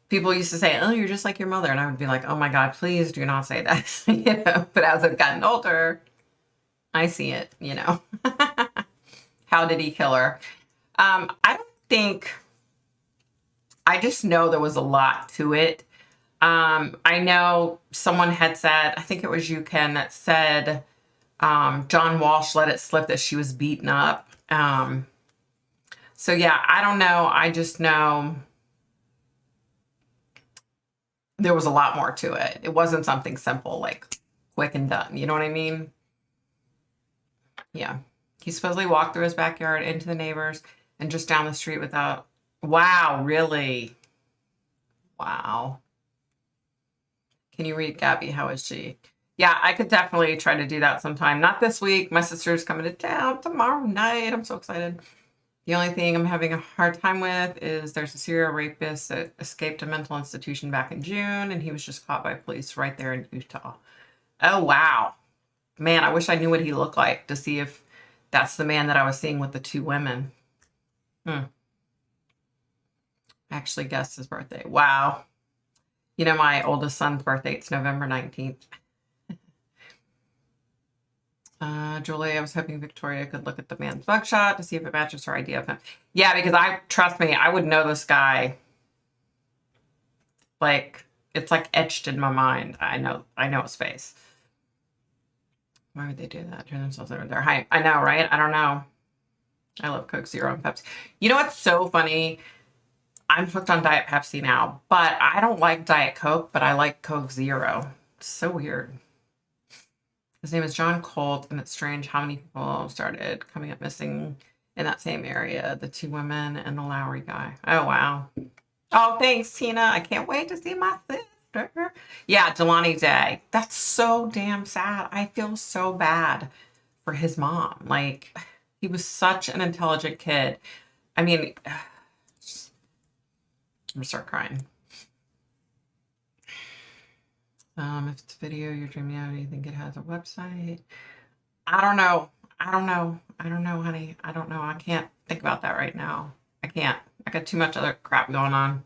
people used to say, oh, you're just like your mother. And I would be like, oh my God, please do not say that. You know, but as I've gotten older, I see it, you know. How did he kill her? I don't think, I just know there was a lot to it. I know someone had said, I think it was you, Ken, that said John Walsh let it slip that she was beaten up. So yeah, I don't know. I just know there was a lot more to it. It wasn't something simple, like quick and done. You know what I mean? Yeah. He supposedly walked through his backyard into the neighbors and just down the street without... Wow, really? Wow. Can you read Gabby? How is she? Yeah, I could definitely try to do that sometime. Not this week. My sister's coming to town tomorrow night. I'm so excited. The only thing I'm having a hard time with is there's a serial rapist that escaped a mental institution back in June, and he was just caught by police right there in Utah. Oh, wow. Man, I wish I knew what he looked like to see if that's the man that I was seeing with the two women. I actually guessed his birthday. Wow. You know, my oldest son's birthday, it's November 19th. Julie, I was hoping Victoria could look at the man's mugshot to see if it matches her idea of him. Yeah, because trust me, I would know this guy. Like, it's like etched in my mind. I know his face. Why would they do that? Turn themselves over their height. I know, right? I don't know. I love Coke Zero and Pepsi. You know what's so funny? I'm hooked on Diet Pepsi now, but I don't like Diet Coke, but I like Coke Zero. It's so weird. His name is John Colt, and it's strange how many people started coming up missing in that same area. The 2 women and the Lowry guy. Oh, wow. Oh, thanks, Tina. I can't wait to see my sister. Yeah, Jelani Day. That's so damn sad. I feel so bad for his mom. Like, he was such an intelligent kid. I mean, I'm gonna start crying. If it's video you're dreaming of, do you think it has a website? I don't know. I don't know, honey. I don't know. I can't think about that right now. I can't. I got too much other crap going on.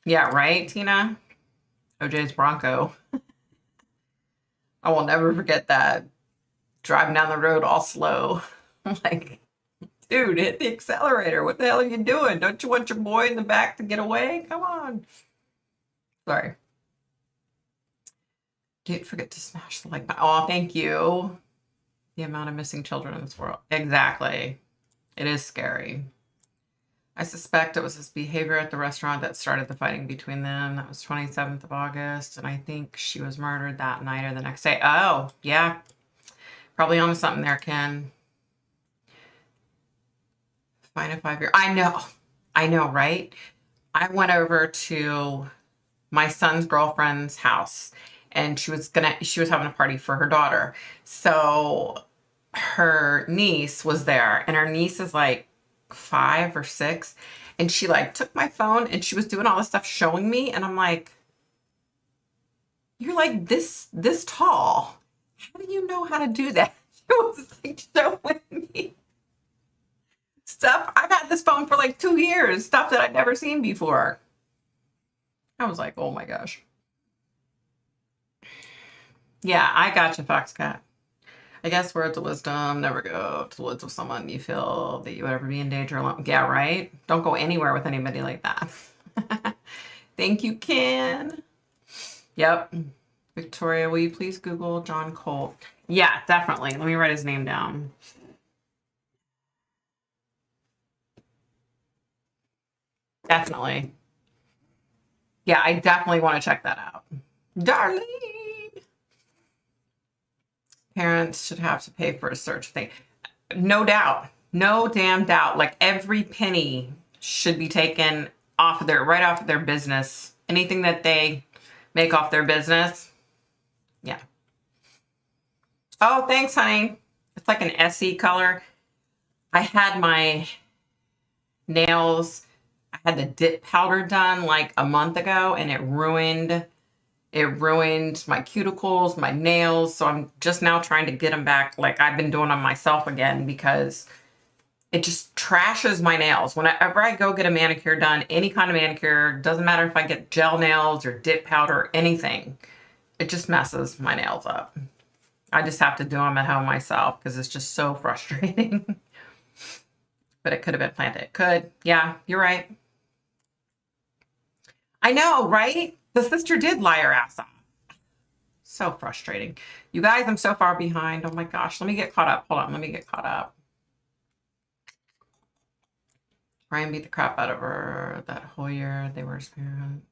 Yeah, right, Tina? OJ's Bronco. I will never forget that. Driving down the road all slow. I'm like, dude, hit the accelerator. What the hell are you doing? Don't you want your boy in the back to get away? Come on. Sorry. Don't forget to smash the like button. Oh, thank you. The amount of missing children in this world. Exactly. It is scary. I suspect it was his behavior at the restaurant that started the fighting between them. That was 27th of August, and I think she was murdered that night or the next day. Oh, yeah. Probably onto something there, Ken. Find a 5-year. I know, right? I went over to my son's girlfriend's house, and she was having a party for her daughter. So her niece was there, and her niece is like 5 or 6, and she like took my phone and she was doing all this stuff showing me, and I'm like, you're like this tall. How do you know how to do that? She was like showing me stuff. I've had this phone for like 2 years, stuff that I'd never seen before. I was like, oh my gosh. Yeah, I got you, Foxcat. I guess words of wisdom never go to the woods with someone you feel that you would ever be in danger alone. Yeah, right? Don't go anywhere with anybody like that. Thank you, Ken. Yep. Victoria, will you please Google John Colt? Yeah, definitely. Let me write his name down. Definitely. Yeah, I definitely want to check that out. Darling. Parents should have to pay for a search thing. No doubt. No damn doubt. Like every penny should be taken right off of their business. Anything that they make off their business. Yeah. Oh, thanks, honey. It's like an SE color. I had my nails, I had the dip powder done like a month ago, and it ruined my cuticles, my nails. So I'm just now trying to get them back like I've been doing on myself again, because it just trashes my nails. Whenever I go get a manicure done, any kind of manicure, doesn't matter if I get gel nails or dip powder or anything, it just messes my nails up. I just have to do them at home myself because it's just so frustrating. But it could have been planted. It could. Yeah, you're right. I know, right? The sister did lie her ass off. So frustrating. You guys, I'm so far behind. Oh my gosh. Let me get caught up. Hold on. Let me get caught up. Ryan beat the crap out of her that whole year. They were his parents.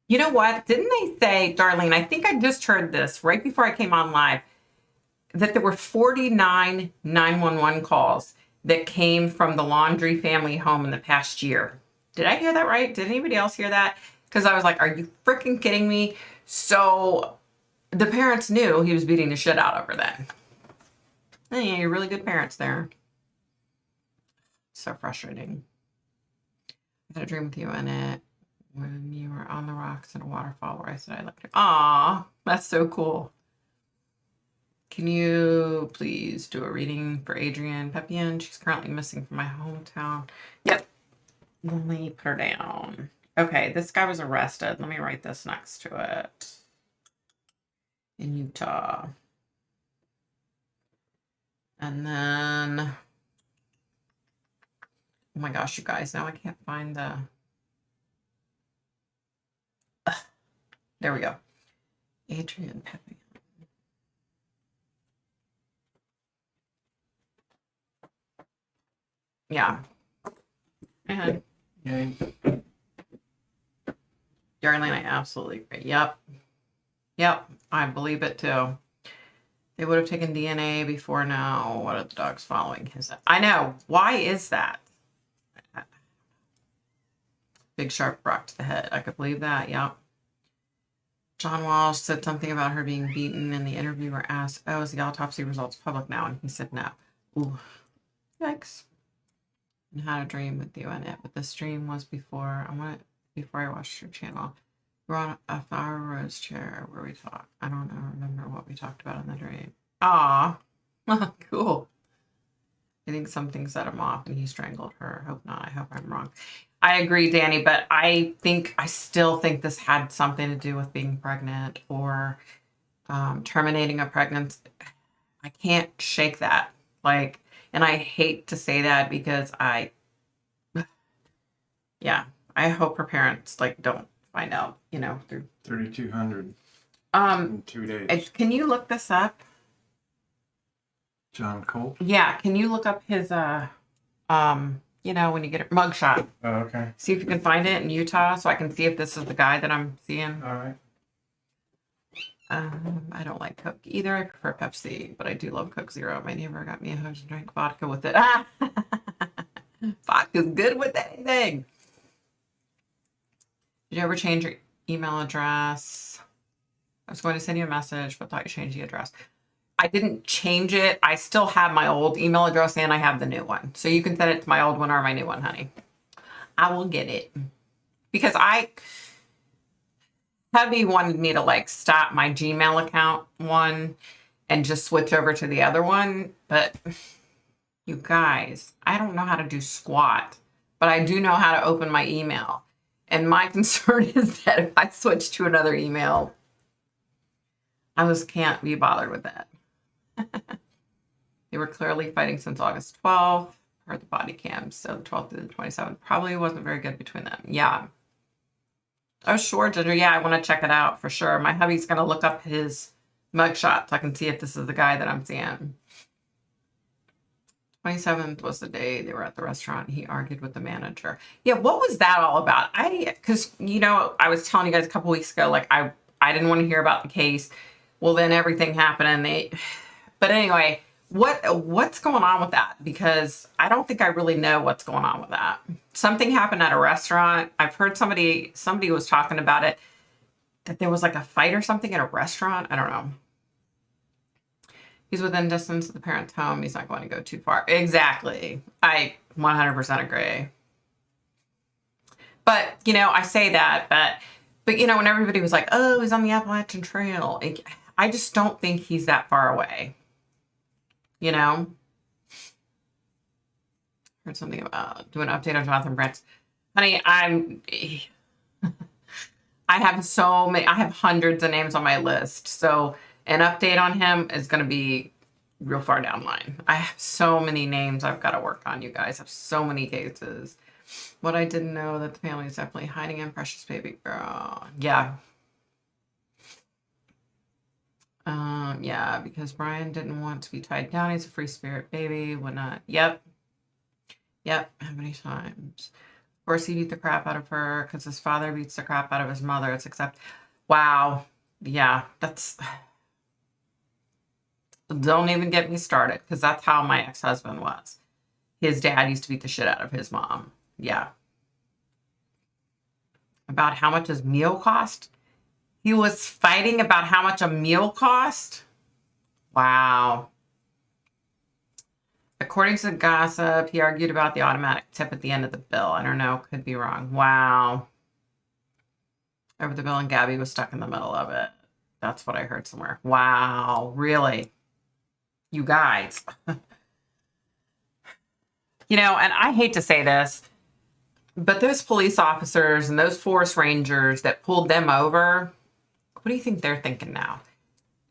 You know what? Didn't they say, Darlene, I think I just heard this right before I came on live, that there were 49 911 calls that came from the Laundry family home in the past year. Did I hear that right? Did anybody else hear that? Because I was like, are you freaking kidding me? So the parents knew he was beating the shit out of her then. Yeah, you're really good parents there. So frustrating. I had a dream with you in it when you were on the rocks in a waterfall where I said I loved you. Aw, that's so cool. Can you please do a reading for Adrienne Peppian? She's currently missing from my hometown. Yep. Let me put her down. Okay, this guy was arrested. Let me write this next to it. In Utah. And then, oh my gosh, you guys, now I can't find the, there we go. Adrian Pepe. Yeah. And Yeah. Darlene, I absolutely agree. Yep. Yep. I believe it too. They would have taken DNA before now. What are the dogs following his? I know. Why is that? Big sharp rock to the head. I could believe that. Yep. John Walsh said something about her being beaten, and the interviewer asked, "Oh, is the autopsy results public now?" And he said, "No." Ooh. Yikes. And had a dream with you in it, but the stream was before I watched your channel. We're on a Flower Rose chair where we talk. I don't remember what we talked about in the dream. Ah, cool. I think something set him off and he strangled her. Hope not. I hope I'm wrong. I agree, Danny, but I still think this had something to do with being pregnant or terminating a pregnancy. I can't shake that. Like, and I hate to say that because I hope her parents like don't find out, through 3,200 in 2 days. Can you look this up? John Colt? Yeah, can you look up his when you get a mugshot? Oh, okay. See if you can find it in Utah so I can see if this is the guy that I'm seeing. All right. I don't like Coke either. I prefer Pepsi, but I do love Coke Zero. My neighbor got me a hose and drank vodka with it. Vodka's good with anything. Did you ever change your email address? I was going to send you a message, but thought you changed the address. I didn't change it. I still have my old email address and I have the new one. So you can send it to my old one or my new one, honey. I will get it. Because hubby wanted me to like stop my Gmail account one and just switch over to the other one. But you guys, I don't know how to do squat, but I do know how to open my email. And my concern is that if I switch to another email, I just can't be bothered with that. They were clearly fighting since August 12th, per the body cams. So the 12th to the 27th probably wasn't very good between them. Yeah. Oh, sure, Ginger. Yeah, I want to check it out for sure. My hubby's going to look up his mugshot so I can see if this is the guy that I'm seeing. 27th was the day they were at the restaurant. He argued with the manager. Yeah, what was that all about? Because, I was telling you guys a couple weeks ago, like, I didn't want to hear about the case. Well, then everything happened but anyway, what's going on with that? Because I don't think I really know what's going on with that. Something happened at a restaurant. I've heard somebody was talking about it, that there was like a fight or something at a restaurant. I don't know. He's within distance of the parent's home. He's not going to go too far. Exactly. I 100% agree. But, I say that, but when everybody was like, oh, he's on the Appalachian Trail, I just don't think he's that far away. Heard something about doing an update on Jonathan Brents. Honey, I have so many, I have hundreds of names on my list. So an update on him is going to be real far down the line. I have so many names I've got to work on, you guys. I have so many cases. What I didn't know that the family is definitely hiding in precious baby girl. Yeah. Yeah, because Brian didn't want to be tied down. He's a free spirit baby. Would not. Yep. How many times? Of course, he beat the crap out of her because his father beats the crap out of his mother. It's wow. Yeah, don't even get me started because that's how my ex-husband was. His dad used to beat the shit out of his mom. Yeah. About how much his meal cost? He was fighting about how much a meal cost? Wow. According to the gossip, he argued about the automatic tip at the end of the bill. I don't know. Could be wrong. Wow. Over the bill and Gabby was stuck in the middle of it. That's what I heard somewhere. Wow. Really? You guys. And I hate to say this, But those police officers and those forest rangers that pulled them over, what do you think they're thinking now?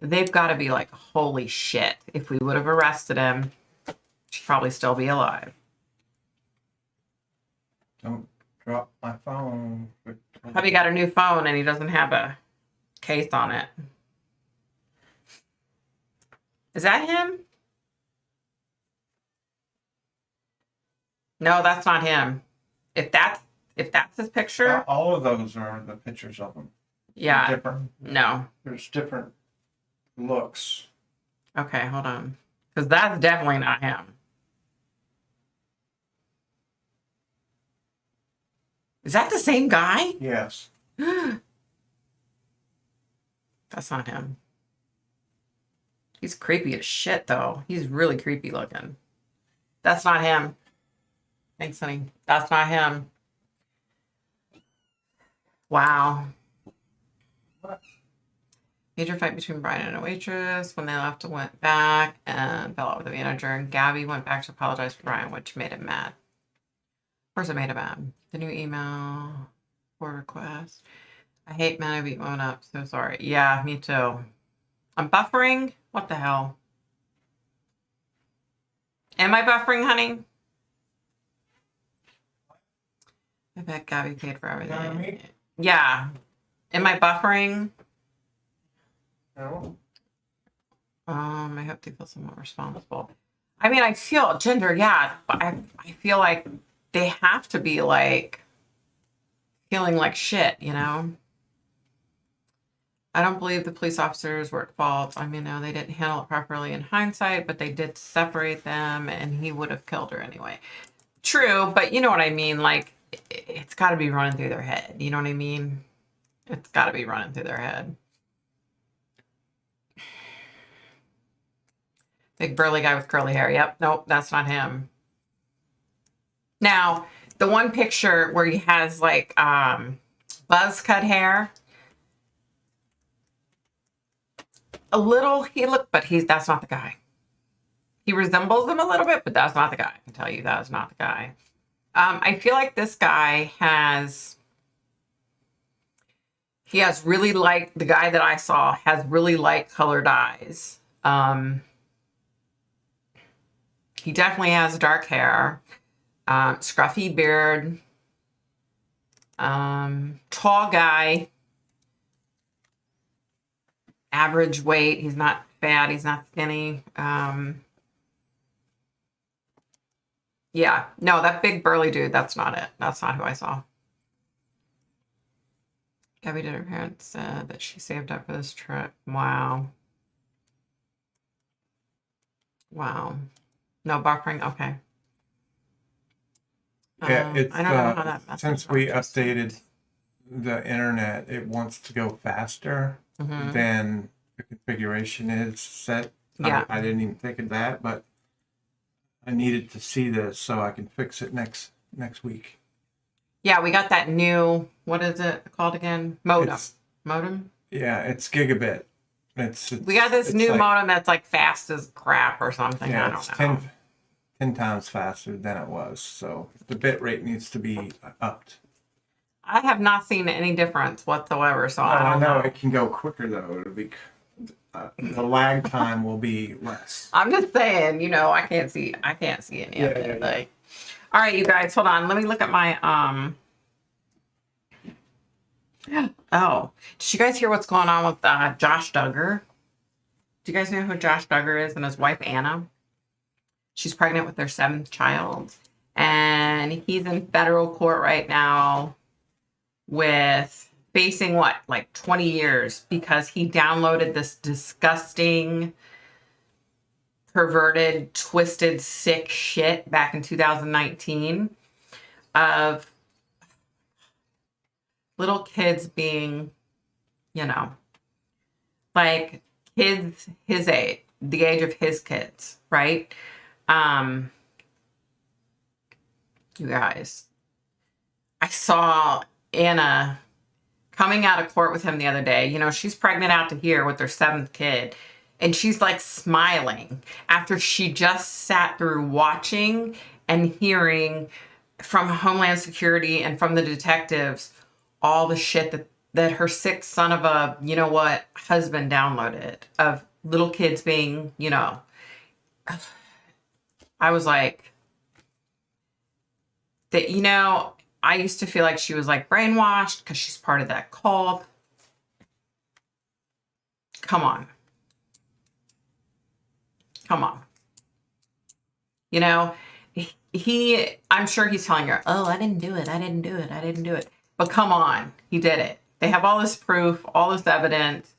They've got to be like, holy shit. If we would have arrested him, she'd probably still be alive. Don't drop my phone. Probably got a new phone and he doesn't have a case on it. Is that him? No, that's not him. If that's his picture, All of those are the pictures of them. yeah, Different. no. There's different looks. Okay, hold on, because that's definitely not him. Is that the same guy? Yes. That's not him. He's creepy as shit, though. He's really creepy looking. That's not him. Thanks, honey. That's not him. Wow. What? Major fight between Brian and a waitress. When they left, I went back and fell out with the manager. And Gabby went back to apologize for Brian, which made him mad. Of course, it made him mad. The new email for request. I hate men. I beat one up. So sorry. Yeah, me too. I'm buffering. What the hell? Am I buffering, honey? I bet Gabby paid for everything. Yeah. Am I buffering? No. I hope they feel somewhat responsible. I mean, I feel gender, yeah, but I feel like they have to be like feeling like shit, you know? I don't believe the police officers were at fault. I mean, no, they didn't handle it properly in hindsight, but they did separate them and he would have killed her anyway. True, but you know what I mean? Like, it's got to be running through their head. You know what I mean? It's got to be running through their head. Big burly guy with curly hair. Yep. Nope, that's not him. Now, the one picture where he has like buzz cut hair. A little, that's not the guy. He resembles him a little bit, but that's not the guy. I can tell you that is not the guy. I feel like this guy has really light, the guy that I saw has really light colored eyes. He definitely has dark hair, scruffy beard, tall guy, average weight. He's not fat. He's not skinny. Yeah, no, that big burly dude, that's not it. That's not who I saw. Gabby did her parents said that she saved up for this trip. Wow. Wow. No buffering. Okay. Yeah, it's I don't know how that since we updated the internet, it wants to go faster than the configuration is set. Yeah. I didn't even think of that, but I needed to see this so I can fix it next week. Yeah, we got that new, what is it called again? Modem. Modem? Yeah, it's gigabit. We got this new modem that's like fast as crap or something. Yeah, I don't know. 10 times faster than it was. So the bit rate needs to be upped. I have not seen any difference whatsoever. So I I don't know know. it can go quicker though. It'll be the lag time will be less. I'm just saying, you know, I can't see any of it. Like, all right, you guys, hold on. Let me look at my Oh, did you guys hear what's going on with Josh Duggar? Do you guys know who Josh Duggar is and his wife Anna? She's pregnant with their 7th child, and he's in federal court right now with facing what, like 20 years because he downloaded this disgusting, perverted, twisted, sick shit back in 2019 of little kids being, you know, like kids his age, the age of his kids, right? You guys, I saw Anna coming out of court with him the other day. You know, she's pregnant out to here with their 7th kid. And she's like smiling after she just sat through watching and hearing from Homeland Security and from the detectives all the shit that her sick son of a, you know what, husband downloaded of little kids being, you know. I was like, that, you know, I used to feel like she was like brainwashed because she's part of that cult. Come on. Come on. You know, I'm sure he's telling her, oh, I didn't do it. I didn't do it. I didn't do it. But come on, he did it. They have all this proof, all this evidence.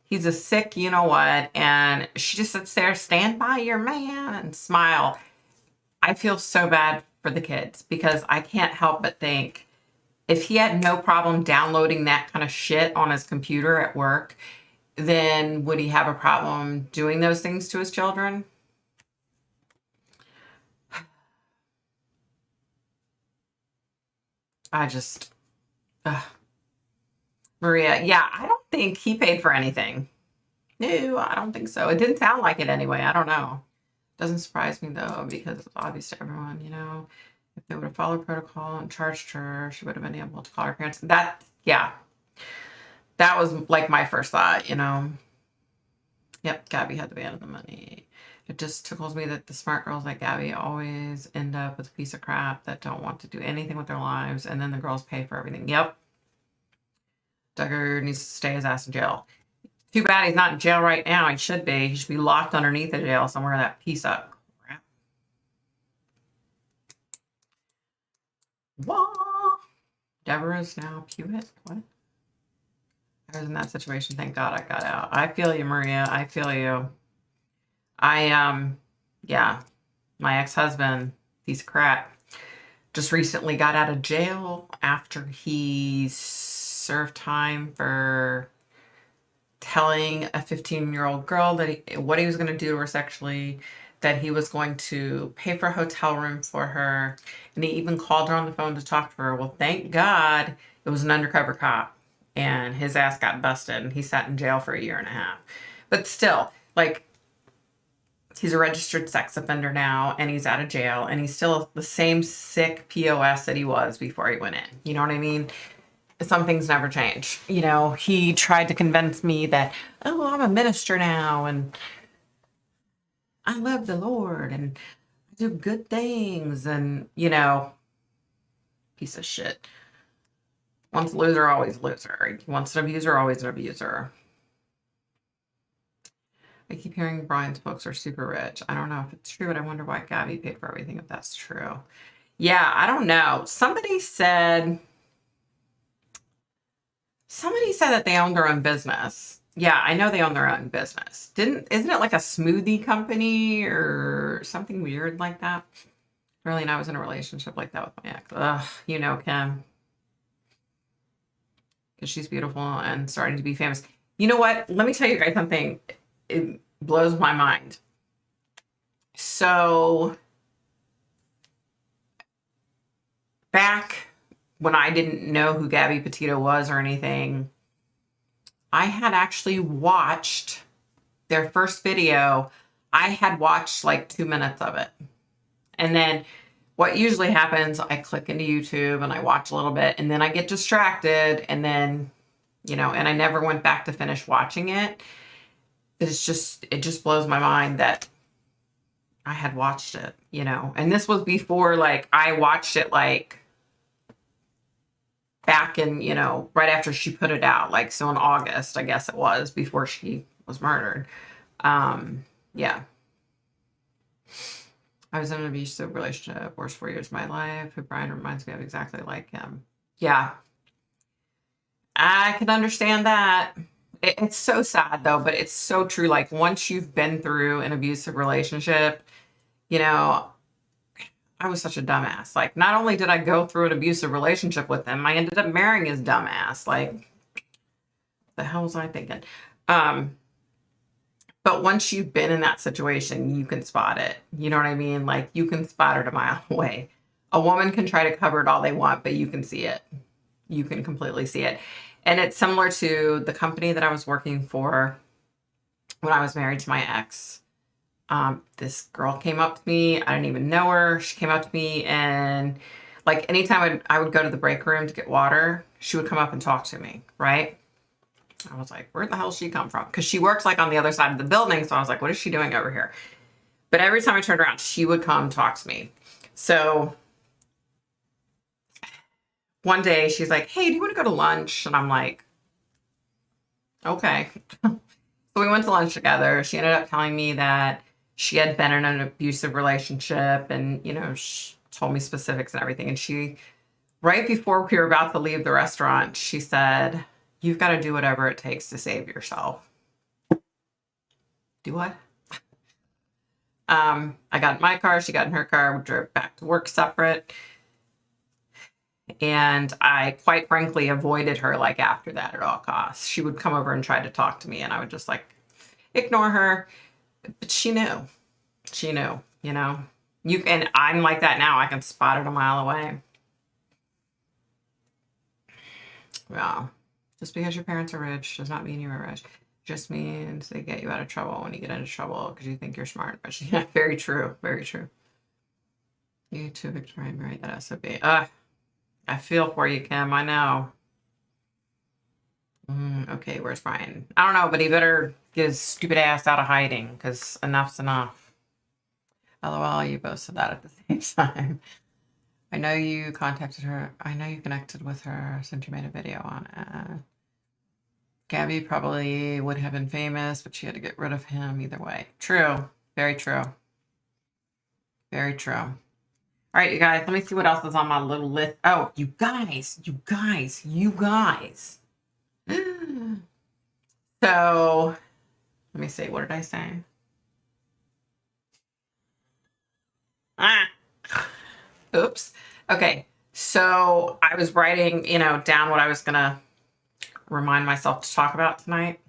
He's a sick, you know what? And she just sits there, stand by your man and smile. I feel so bad for the kids because I can't help but think if he had no problem downloading that kind of shit on his computer at work, then would he have a problem doing those things to his children? I just, ugh. Maria, yeah, I don't think he paid for anything. No, I don't think so. It didn't sound like it anyway. I don't know. Doesn't surprise me though, because it's obvious to everyone, you know, if they would have followed protocol and charged her, she would have been able to call her parents. That, yeah, that was like my first thought, you know. Yep, Gabby had the band of the money. It just tickles me that the smart girls like Gabby always end up with a piece of crap that don't want to do anything with their lives, and then the girls pay for everything. Yep. Duggar needs to stay his ass in jail. Too bad he's not in jail right now. He should be. He should be locked underneath the jail somewhere, that piece of crap. Wah! Deborah's now Pewitt. What? I was in that situation. Thank God I got out. I feel you, Maria. I feel you. Yeah, my ex-husband, piece of crap, just recently got out of jail after he served time for telling a 15-year-old girl that what he was going to do to her sexually, that he was going to pay for a hotel room for her, and he even called her on the phone to talk to her. Well, thank God it was an undercover cop, and his ass got busted, and he sat in jail for 1.5 years. But still, like, he's a registered sex offender now, and he's out of jail, and he's still the same sick POS that he was before he went in. You know what I mean? Some things never change. You know, he tried to convince me that, oh, I'm a minister now, and I love the Lord, and I do good things, and, you know, piece of shit. Once a loser, always a loser. Once an abuser, always an abuser. I keep hearing Brian's books are super rich. I don't know if it's true, but I wonder why Gabby paid for everything if that's true. Yeah, I don't know. Somebody said that they own their own business. Yeah, I know they own their own business. Isn't it like a smoothie company or something weird like that? Really, and I was in a relationship like that with my ex. Ugh, you know, Kim. Because she's beautiful and starting to be famous. You know what? Let me tell you guys something. It blows my mind. So back when I didn't know who Gabby Petito was or anything, I had actually watched their first video. I had watched like 2 minutes of it. And then what usually happens, I click into YouTube and I watch a little bit, and then I get distracted, and then, you know, and I never went back to finish watching it. It just blows my mind that I had watched it, you know. And this was before, like, I watched it, like, back in, you know, right after she put it out, like, so in August, I guess it was, before she was murdered. Yeah. I was in an abusive relationship, worst 4 years of my life, who Brian reminds me of exactly like him. Yeah. I can understand that. It's so sad though, but it's so true. Like, once you've been through an abusive relationship, you know, I was such a dumbass. Like, not only did I go through an abusive relationship with him, I ended up marrying his dumbass. Like, the hell was I thinking? But once you've been in that situation, you can spot it. You know what I mean? Like, you can spot it a mile away. A woman can try to cover it all they want, but you can see it. You can completely see it. And it's similar to the company that I was working for when I was married to my ex. This girl came up to me. I didn't even know her. She came up to me and Like anytime I would go to the break room to get water, she would come up and talk to me, right? I was like, where the hell did she come from? Because she works like on the other side of the building. So I was like, what is she doing over here? But every time I turned around, she would come talk to me. So one day she's like, hey, do you want to go to lunch? And I'm like, okay. So we went to lunch together. She ended up telling me that she had been in an abusive relationship and, you know, she told me specifics and everything. And she, right before we were about to leave the restaurant, she said, you've got to do whatever it takes to save yourself. Do what? I got in my car. She got in her car. We drove back to work separate. And I quite frankly avoided her like after that at all costs. She would come over and try to talk to me and I would just like ignore her. But she knew. She knew, you know. And I'm like that now. I can spot it a mile away. Well, just because your parents are rich does not mean you are rich. Just means they get you out of trouble when you get into trouble because you think you're smart. Yeah, very true. Very true. You too, Victoria, married that SOB. I feel for you, Kim. I know. Okay, where's Brian? I don't know, but he better get his stupid ass out of hiding because enough's enough. LOL, you both said that at the same time. I know you contacted her. I know you connected with her since you made a video on it. Gabby probably would have been famous, but she had to get rid of him either way. True. Very true. Very true. All right, you guys, let me see what else is on my little list. Oh, you guys. So, let me see. What did I say? Oops. Okay. So, I was writing, you know, down what I was going to remind myself to talk about tonight.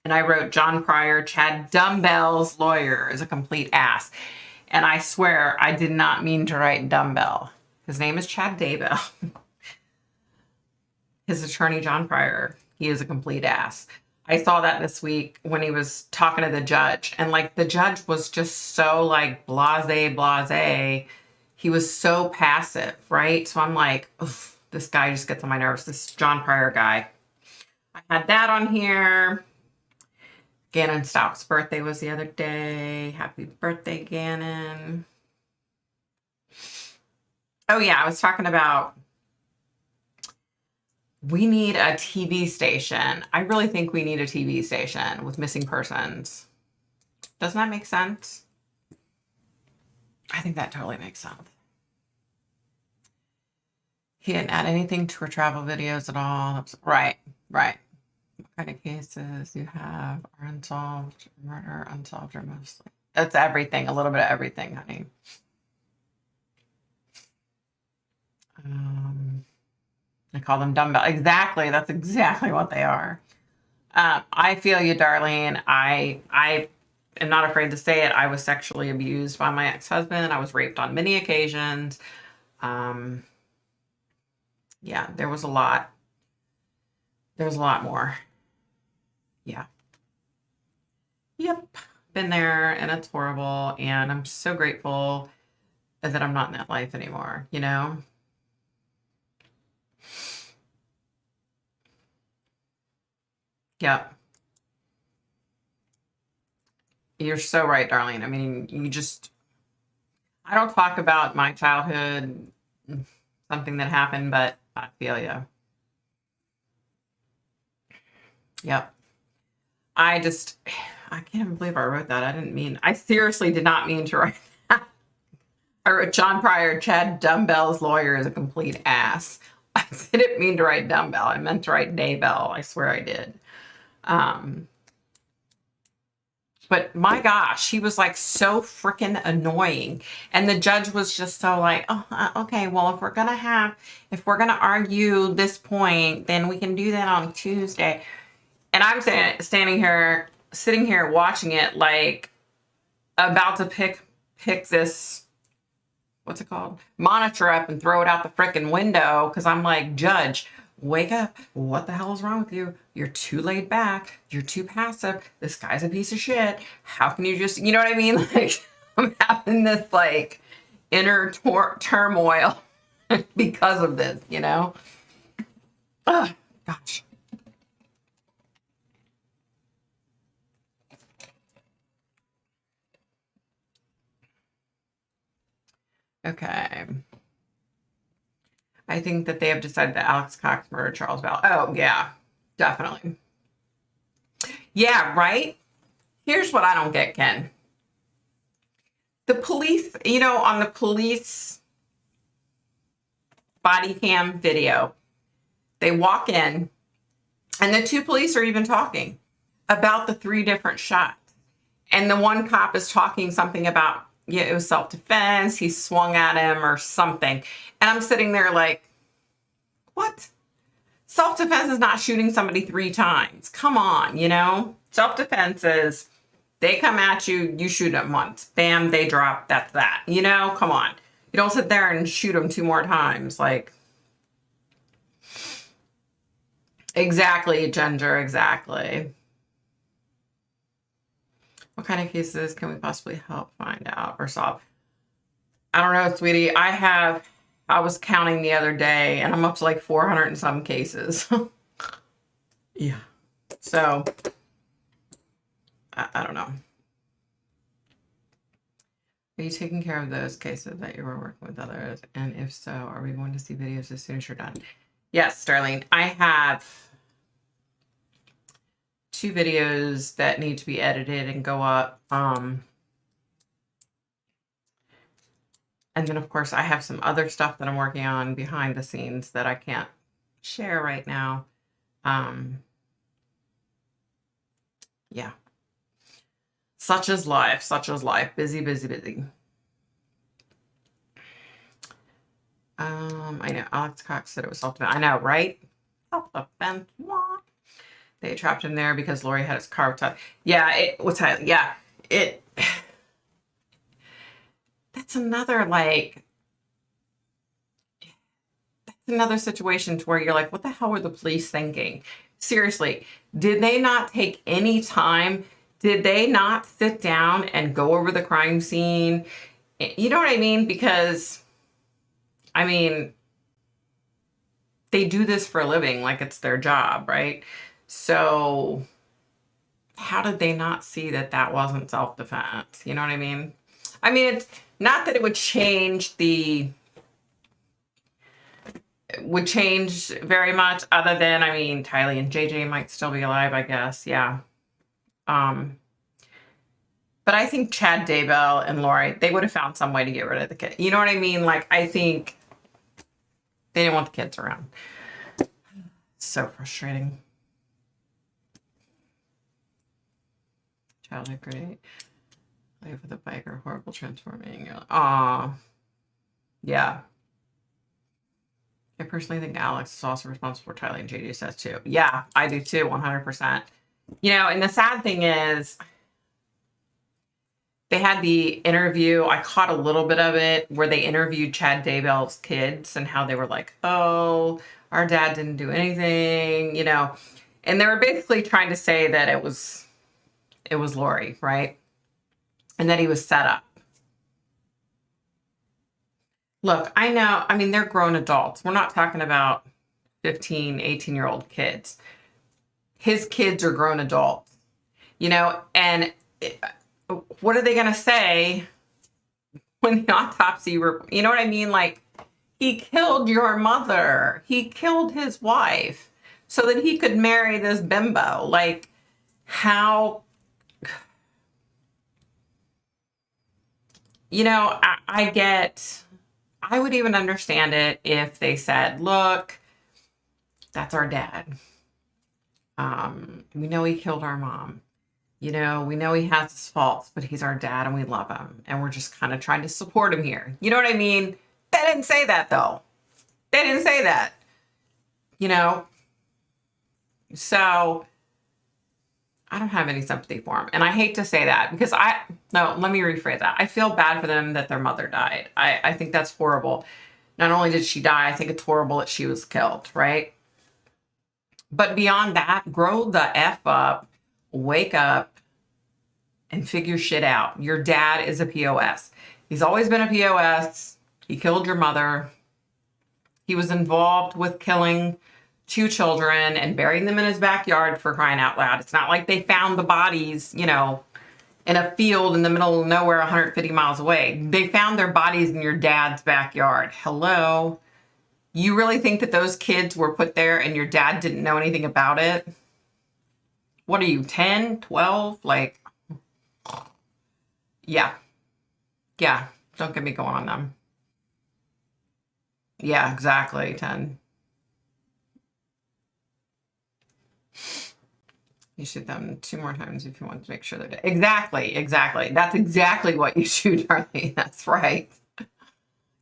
And I wrote John Pryor, Chad Dumbbell's lawyer is a complete ass. And I swear I did not mean to write dumbbell. His name is Chad Daybell. His attorney, John Pryor, he is a complete ass. I saw that this week when he was talking to the judge. And like the judge was just so like blase. He was so passive, right? So I'm like, this guy just gets on my nerves. This John Pryor guy. I had that on here. Gannon Stock's birthday was the other day. Happy birthday, Gannon. Oh, yeah, I was talking about we need a TV station. I really think we need a TV station with missing persons. Doesn't that make sense? I think that totally makes sense. He didn't add anything to her travel videos at all. That's right. What kind of cases you have are unsolved, murder, unsolved, or mostly? That's everything, a little bit of everything, honey. I call them dumbbell. Exactly, that's exactly what they are. I feel you, Darlene. I am not afraid to say it. I was sexually abused by my ex-husband. I was raped on many occasions. Yeah, there was a lot. There was a lot more. Yeah. Yep. Been there and it's horrible. And I'm so grateful that I'm not in that life anymore, you know? Yep. You're so right, Darlene. I mean, I don't talk about my childhood, something that happened, but I feel you. Yep. I can't even believe I wrote that. I seriously did not mean to write that. I wrote John Pryor, Chad Dumbbell's lawyer is a complete ass. I didn't mean to write dumbbell. I meant to write daybell. I swear I did. But my gosh, he was like so freaking annoying. And the judge was just so like, okay, well, if we're going to argue this point, then we can do that on Tuesday. And I'm sitting here watching it like about to pick this, what's it called? Monitor up and throw it out the freaking window. Cause I'm like, judge, wake up. What the hell is wrong with you? You're too laid back. You're too passive. This guy's a piece of shit. How can you just, you know what I mean? Like I'm having this like inner turmoil. because of this, you know? Oh, gosh. Okay. I think that they have decided that Alex Cox murdered Charles Bell. Oh, yeah, definitely. Yeah, right? Here's what I don't get, Ken. The police, you know, on the police body cam video, they walk in, and the two police are even talking about the 3 different shots. And the one cop is talking something about, yeah, it was self-defense, he swung at him or something. And I'm sitting there like, what? Self-defense is not shooting somebody 3 times. Come on, you know? Self-defense is, they come at you, you shoot them once. Bam, they drop, that's that. You know? Come on. You don't sit there and shoot them 2 more times. Like, exactly, Ginger, exactly. What kind of cases can we possibly help find out or solve? I don't know, sweetie. I was counting the other day, and I'm up to like 400 and some cases. Yeah. So, I don't know. Are you taking care of those cases that you were working with others? And if so, are we going to see videos as soon as you're done? Yes, Darlene. I have 2 videos that need to be edited and go up. And then, of course, I have some other stuff that I'm working on behind the scenes that I can't share right now. Yeah. Such is life. Such is life. Busy, busy, busy. I know. Alex Cox said it was self-defense. I know, right? Self-defense. They trapped him there because Lori had his car with Tyler. Yeah, that's another, like, that's another situation to where you're like, what the hell were the police thinking? Seriously, did they not take any time? Did they not sit down and go over the crime scene? You know what I mean? Because, I mean, they do this for a living, like it's their job, right? So how did they not see that that wasn't self-defense? You know what I mean? I mean, it's not that it would change very much, other than, I mean, Tylee and JJ might still be alive, I guess. Yeah. But I think Chad Daybell and Lori, they would have found some way to get rid of the kid. You know what I mean? Like, I think they didn't want the kids around. So frustrating. Childhood great. Life with a biker, horrible transforming. Aw. Yeah. I personally think Alex is also responsible for Tylee and JJ says too. Yeah, I do too, 100%. You know, and the sad thing is, they had the interview, I caught a little bit of it, where they interviewed Chad Daybell's kids and how they were like, oh, our dad didn't do anything, you know. And they were basically trying to say that it was Lori, right? And that he was set up. Look, I know, I mean, they're grown adults. We're not talking about 15, 18-year-old kids. His kids are grown adults, you know, and what are they going to say when the autopsy, you know what I mean? Like, he killed your mother. He killed his wife so that he could marry this bimbo. Like, how, you know, I would even understand it if they said, look, that's our dad. We know he killed our mom. You know, we know he has his faults, but he's our dad and we love him. And we're just kind of trying to support him here. You know what I mean? They didn't say that, though. They didn't say that. You know? So, I don't have any sympathy for him. And I hate to say that because no, let me rephrase that. I feel bad for them that their mother died. I think that's horrible. Not only did she die, I think it's horrible that she was killed, right? But beyond that, grow the F up, wake up, and figure shit out. Your dad is a POS. He's always been a POS. He killed your mother. He was involved with killing 2 children and burying them in his backyard, for crying out loud. It's not like they found the bodies, you know, in a field in the middle of nowhere 150 miles away. They found their bodies in your dad's backyard. Hello? You really think that those kids were put there and your dad didn't know anything about it? What are you, 10, 12? Like, yeah. Yeah. Don't get me going on them. Yeah, exactly. 10. You shoot them 2 more times if you want to make sure they're dead. Exactly. Exactly. That's exactly what you shoot, Charlie. That's right.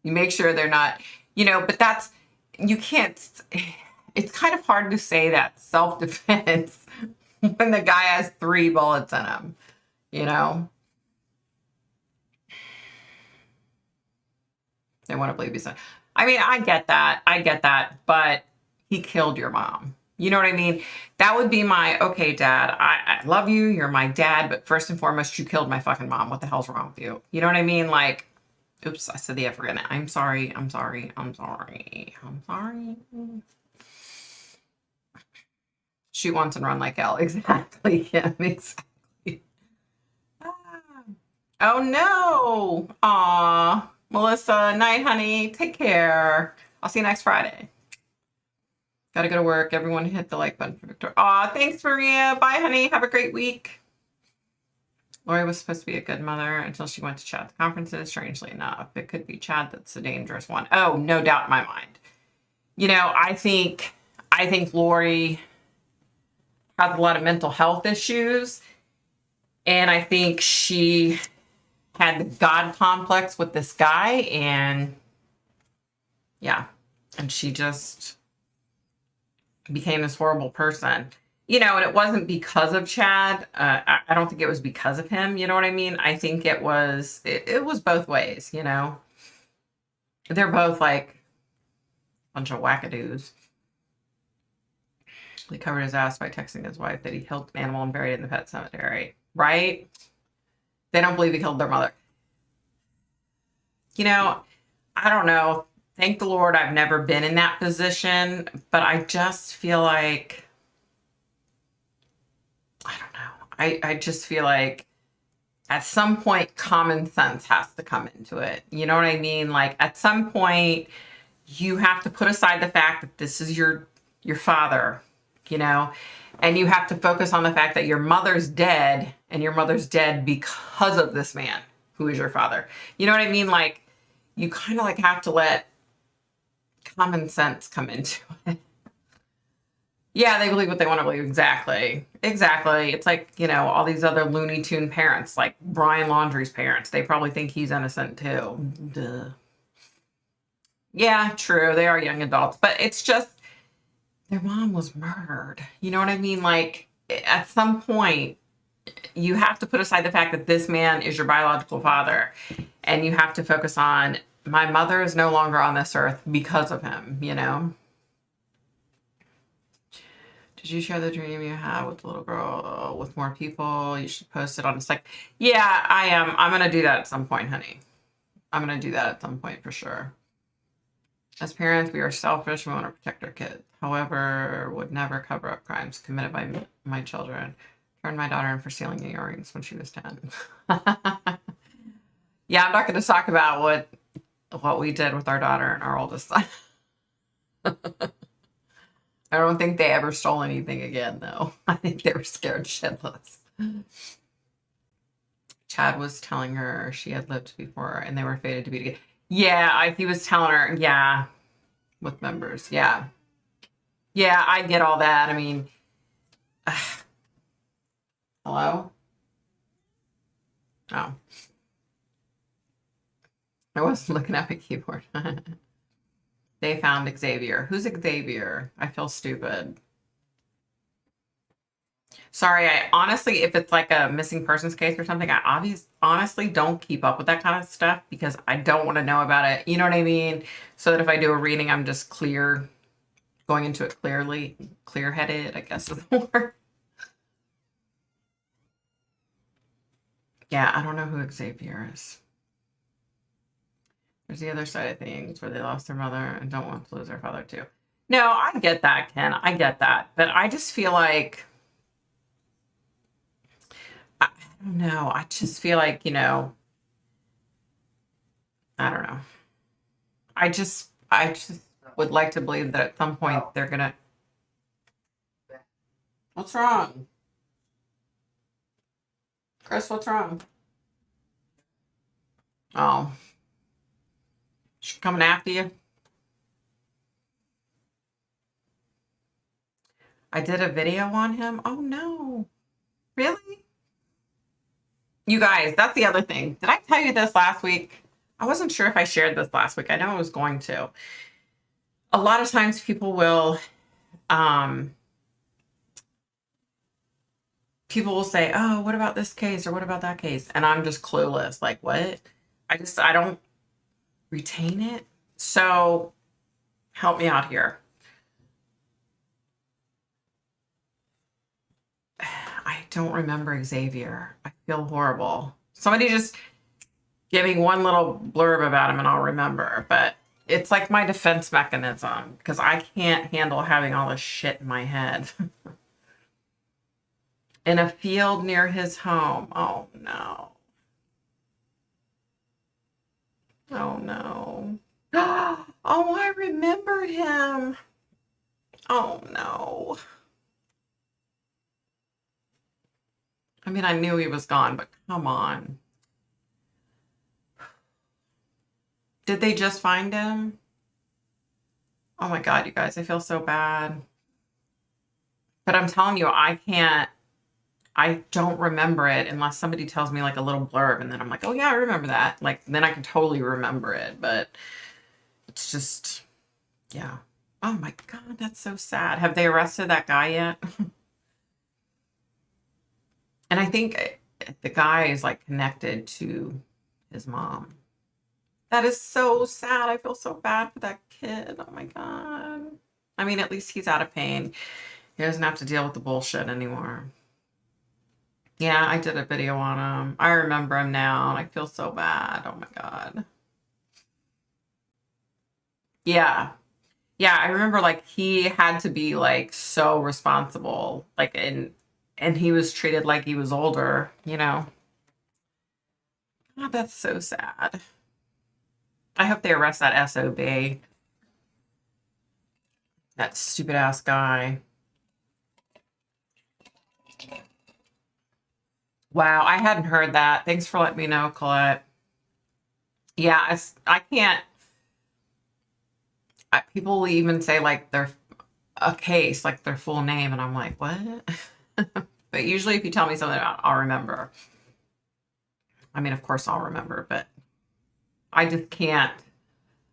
You make sure they're not, you know, but that's, you can't, it's kind of hard to say that self-defense when the guy has 3 bullets in him, you know? They want to believe he's not. I mean, I get that, but he killed your mom. You know what I mean? That would be my, okay, dad, I love you, you're my dad, but first and foremost, you killed my fucking mom. What the hell's wrong with you? You know what I mean? Like, oops, I said the F again. I'm sorry. Shoot once and run like hell. Exactly. Yeah, exactly. Oh no. Aw. Melissa, night, honey. Take care. I'll see you next Friday. Gotta go to work. Everyone hit the like button for Victoria. Aw, thanks, Maria. Bye, honey. Have a great week. Lori was supposed to be a good mother until she went to Chad's conferences. Strangely enough, it could be Chad that's the dangerous one. Oh, no doubt in my mind. You know, I think Lori has a lot of mental health issues, and I think she had the God complex with this guy, and yeah, and she just became this horrible person. You know, and it wasn't because of Chad. I don't think it was because of him. You know what I mean? I think it was both ways, you know. They're both like a bunch of wackadoos. He covered his ass by texting his wife that he killed an animal and buried it in the pet cemetery. Right? They don't believe he killed their mother. You know, I don't know. Thank the Lord I've never been in that position, but I just feel like, I don't know. I just feel like at some point common sense has to come into it. You know what I mean? Like at some point you have to put aside the fact that this is your father, you know, and you have to focus on the fact that your mother's dead, and your mother's dead because of this man who is your father. You know what I mean? Like you kind of like have to let common sense come into it. Yeah, they believe what they want to believe. Exactly. It's like, you know, all these other Looney Tune parents, like Brian Laundrie's parents. They probably think he's innocent too. Duh. Yeah, true. They are young adults, but it's just their mom was murdered. You know what I mean? Like at some point, you have to put aside the fact that this man is your biological father, and you have to focus on, my mother is no longer on this earth because of him, you know? Did you share the dream you had with the little girl with more people? You should post it on. It's like, yeah, I am. I'm going to do that at some point, honey. I'm going to do that at some point for sure. As parents, we are selfish. We want to protect our kids. However, would never cover up crimes committed by my children. Turned my daughter in for stealing earrings when she was 10. Yeah, I'm not going to talk about what we did with our daughter and our oldest son. I don't think they ever stole anything again, though. I think they were scared shitless. Chad was telling her she had lived before and they were fated to be together. Yeah, he was telling her, yeah, with members. Yeah. Yeah, I get all that. I mean, hello? Oh. I wasn't looking at my keyboard. They found Xavier. Who's Xavier? I feel stupid. Sorry, I honestly, if it's like a missing persons case or something, I honestly don't keep up with that kind of stuff because I don't want to know about it. You know what I mean? So that if I do a reading, I'm just going into it clear-headed, I guess is the word. Yeah, I don't know who Xavier is. There's the other side of things where they lost their mother and don't want to lose their father too. No, I get that, Ken. I get that. But I just feel like, I don't know. I just feel like, I don't know. I just would like to believe that at some point they're gonna. What's wrong? Chris, what's wrong? Oh, she's coming after you. I did a video on him. Oh no. Really? You guys, that's the other thing. Did I tell you this last week? I wasn't sure if I shared this last week. I know I was going to. A lot of times um people will say, "Oh, what about this case or what about that case?" And I'm just clueless. Like, what? I don't retain it. So, help me out here. I don't remember Xavier. I feel horrible. Somebody just give me one little blurb about him and I'll remember. But it's like my defense mechanism because I can't handle having all this shit in my head. In a field near his home. Oh no. Oh no. Oh, I remember him. Oh no. I mean, I knew he was gone, but come on. Did they just find him? Oh my God, you guys, I feel so bad. But I'm telling you, I don't remember it unless somebody tells me like a little blurb and then I'm like, oh yeah, I remember that. Like, then I can totally remember it. But it's just, yeah. Oh my God, that's so sad. Have they arrested that guy yet? And I think the guy is like connected to his mom. That is so sad. I feel so bad for that kid. Oh my God. I mean, at least he's out of pain. He doesn't have to deal with the bullshit anymore. Yeah, I did a video on him. I remember him now, and I feel so bad. Oh my God. Yeah. Yeah, I remember like he had to be like so responsible. Like and he was treated like he was older. God, that's so sad. I hope they arrest that SOB. That stupid ass guy. Wow, I hadn't heard that. Thanks for letting me know, Colette. Yeah, I can't. People will even say like they're a case, like their full name, and I'm like, what? But usually, if you tell me something, I'll remember. I mean, of course, I'll remember, but I just can't.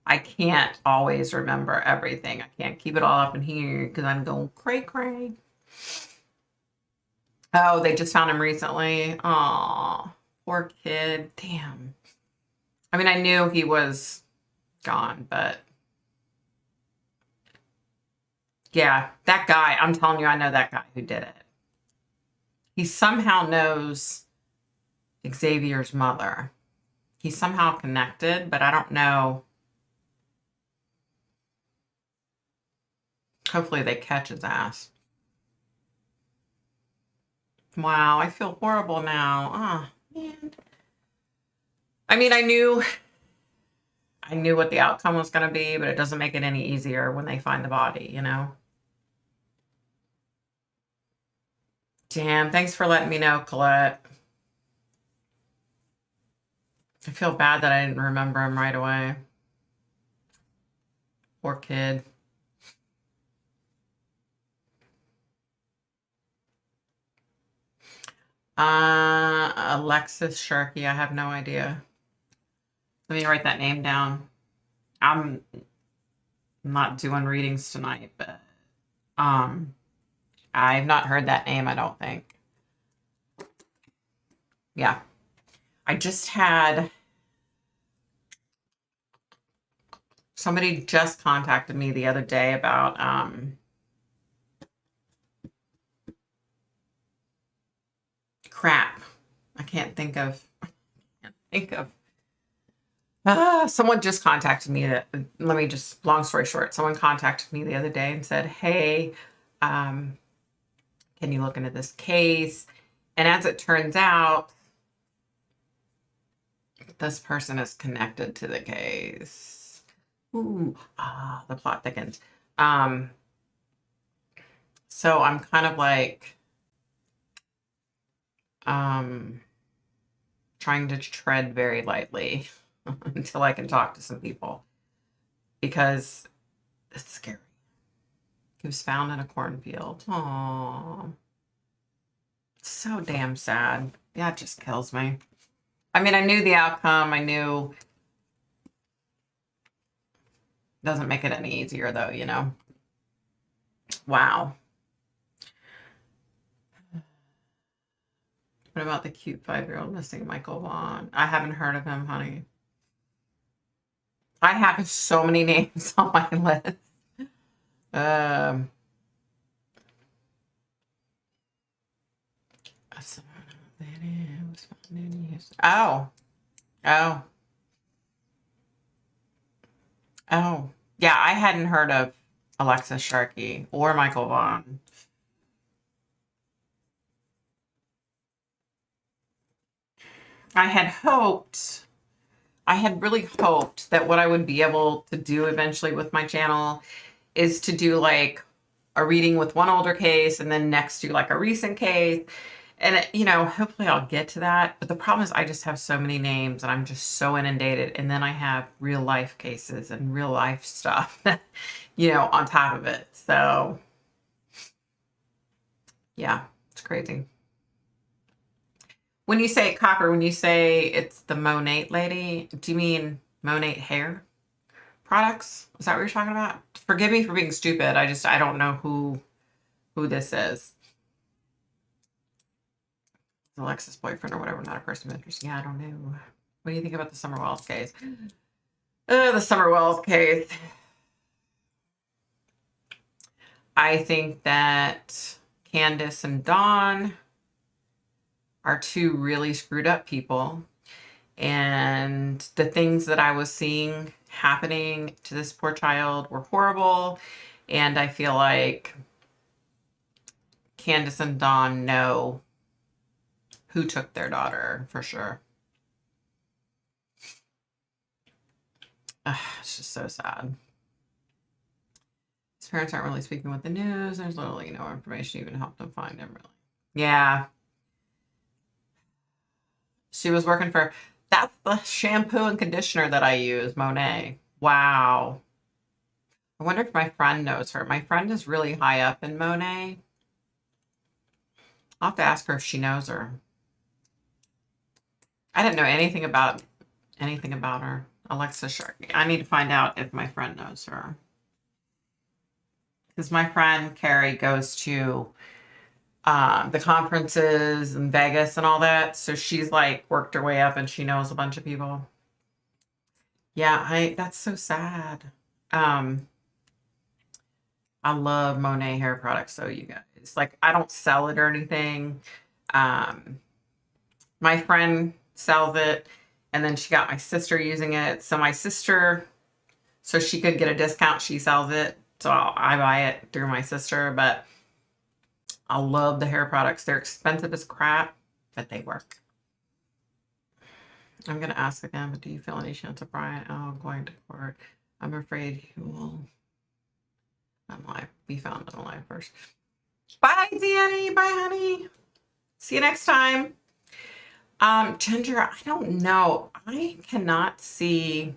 I can't always remember everything. I can't keep it all up in here because I'm going cray cray. Oh, they just found him recently. Oh, poor kid. Damn. I mean, I knew he was gone, but yeah, that guy, I'm telling you, I know that guy who did it. He somehow knows Xavier's mother. He's somehow connected, but I don't know. Hopefully they catch his ass. Wow, I feel horrible now. Oh, man. I mean, I knew what the outcome was going to be, but it doesn't make it any easier when they find the body. Damn, thanks for letting me know, Colette. I feel bad that I didn't remember him right away. Poor kid. Alexis Sharkey, I have no idea. Let me write that name down. I'm not doing readings tonight, but I've not heard that name, I don't think. Yeah. I just had somebody just contacted me the other day about crap. I can't think of Someone just contacted me long story short, someone contacted me the other day and said, hey, can you look into this case? And as it turns out, this person is connected to the case. Ooh, the plot thickens. So I'm kind of like, trying to tread very lightly until I can talk to some people because it's scary. He was found in a cornfield. Aww. So damn sad. Yeah, it just kills me. I mean, I knew the outcome. I knew. Doesn't make it any easier though, you know? Wow. What about the cute 5-year-old missing Michael Vaughn? I haven't heard of him, honey. I have so many names on my list. Oh. Oh. Oh. Yeah, I hadn't heard of Alexis Sharkey or Michael Vaughn. I had really hoped that what I would be able to do eventually with my channel is to do like a reading with one older case and then next do like a recent case. And, you know, hopefully I'll get to that. But the problem is I just have so many names and I'm just so inundated. And then I have real life cases and real life stuff, you know, on top of it. So, yeah, it's crazy. When you say Copper, when you say it's the Monate lady, do you mean Monate hair products? Is that what you're talking about? Forgive me for being stupid. I don't know who this is. Alexis' boyfriend or whatever, not a person of interest. Yeah, I don't know. What do you think about the Summer Wells case? The Summer Wells case. I think that Candace and Dawn are two really screwed up people. And the things that I was seeing happening to this poor child were horrible. And I feel like Candace and Dawn know who took their daughter for sure. It's just so sad. His parents aren't really speaking with the news. There's literally no information even to help them find him, really. Yeah. She was working for, that's the shampoo and conditioner that I use, Monet. Wow. I wonder if my friend knows her. My friend is really high up in Monet. I'll have to ask her if she knows her. I didn't know anything about her. Alexis Sharkey. I need to find out if my friend knows her. Because my friend Carrie goes to the conferences in Vegas and all that. So she's like worked her way up and she knows a bunch of people. Yeah, that's so sad. I love Monet hair products, so you guys. Like, I don't sell it or anything. My friend sells it, and then she got my sister using it. So my sister, so she could get a discount, she sells it. So I buy it through my sister, but I love the hair products. They're expensive as crap, but they work. I'm going to ask again, but do you feel any chance of Brian going to court? I'm afraid he will be found alive first. Bye, Danny. Bye, honey. See you next time. Ginger, I don't know. I can't see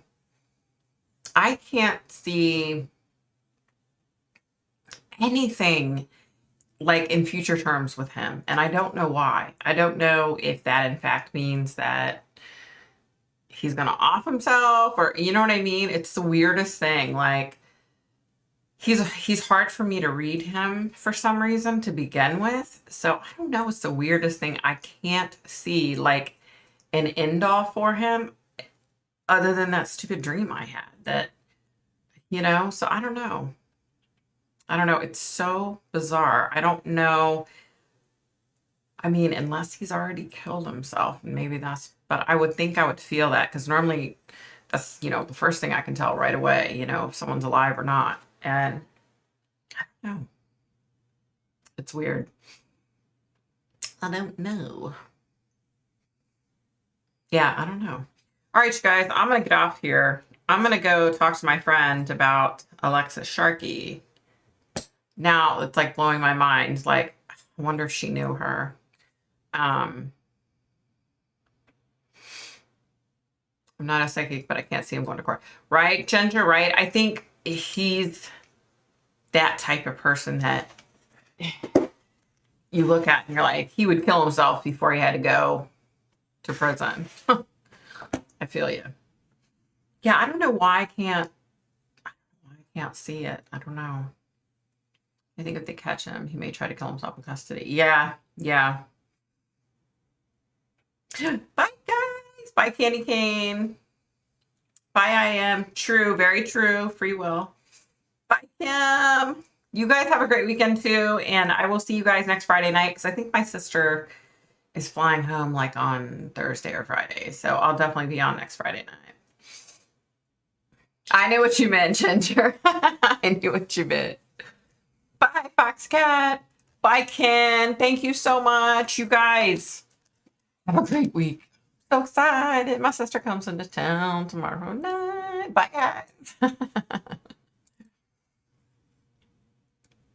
anything like in future terms with him. And I don't know why. I don't know if that in fact means that he's going to off himself or, you know what I mean? It's the weirdest thing. Like, he's hard for me to read him for some reason to begin with. So I don't know. It's the weirdest thing. I can't see like an end all for him other than that stupid dream I had that, you know, so I don't know. It's so bizarre. I don't know. I mean, unless he's already killed himself, maybe but I would think I would feel that because normally That's, the first thing I can tell right away, if someone's alive or not. And I don't know. It's weird. I don't know. Yeah, I don't know. All right, you guys, I'm going to get off here. I'm going to go talk to my friend about Alexis Sharkey. Now it's like blowing my mind. Like, I wonder if she knew her. I'm not a psychic, but I can't see him going to court. Right, Ginger, right? I think he's that type of person that you look at and you're like, he would kill himself before he had to go to prison. I feel you. Yeah, I don't know why I can't see it. I don't know. I think if they catch him, he may try to kill himself in custody. Yeah. Bye, guys. Bye, Candy Cane. Bye, I am. True. Very true. Free will. Bye, Kim. You guys have a great weekend, too. And I will see you guys next Friday night, because I think my sister is flying home like on Thursday or Friday. So I'll definitely be on next Friday night. I knew what you meant, Ginger. I knew what you meant. Bye, Foxcat. Bye, Ken. Thank you so much. You guys have a great week. So excited. My sister comes into town tomorrow night. Bye, guys.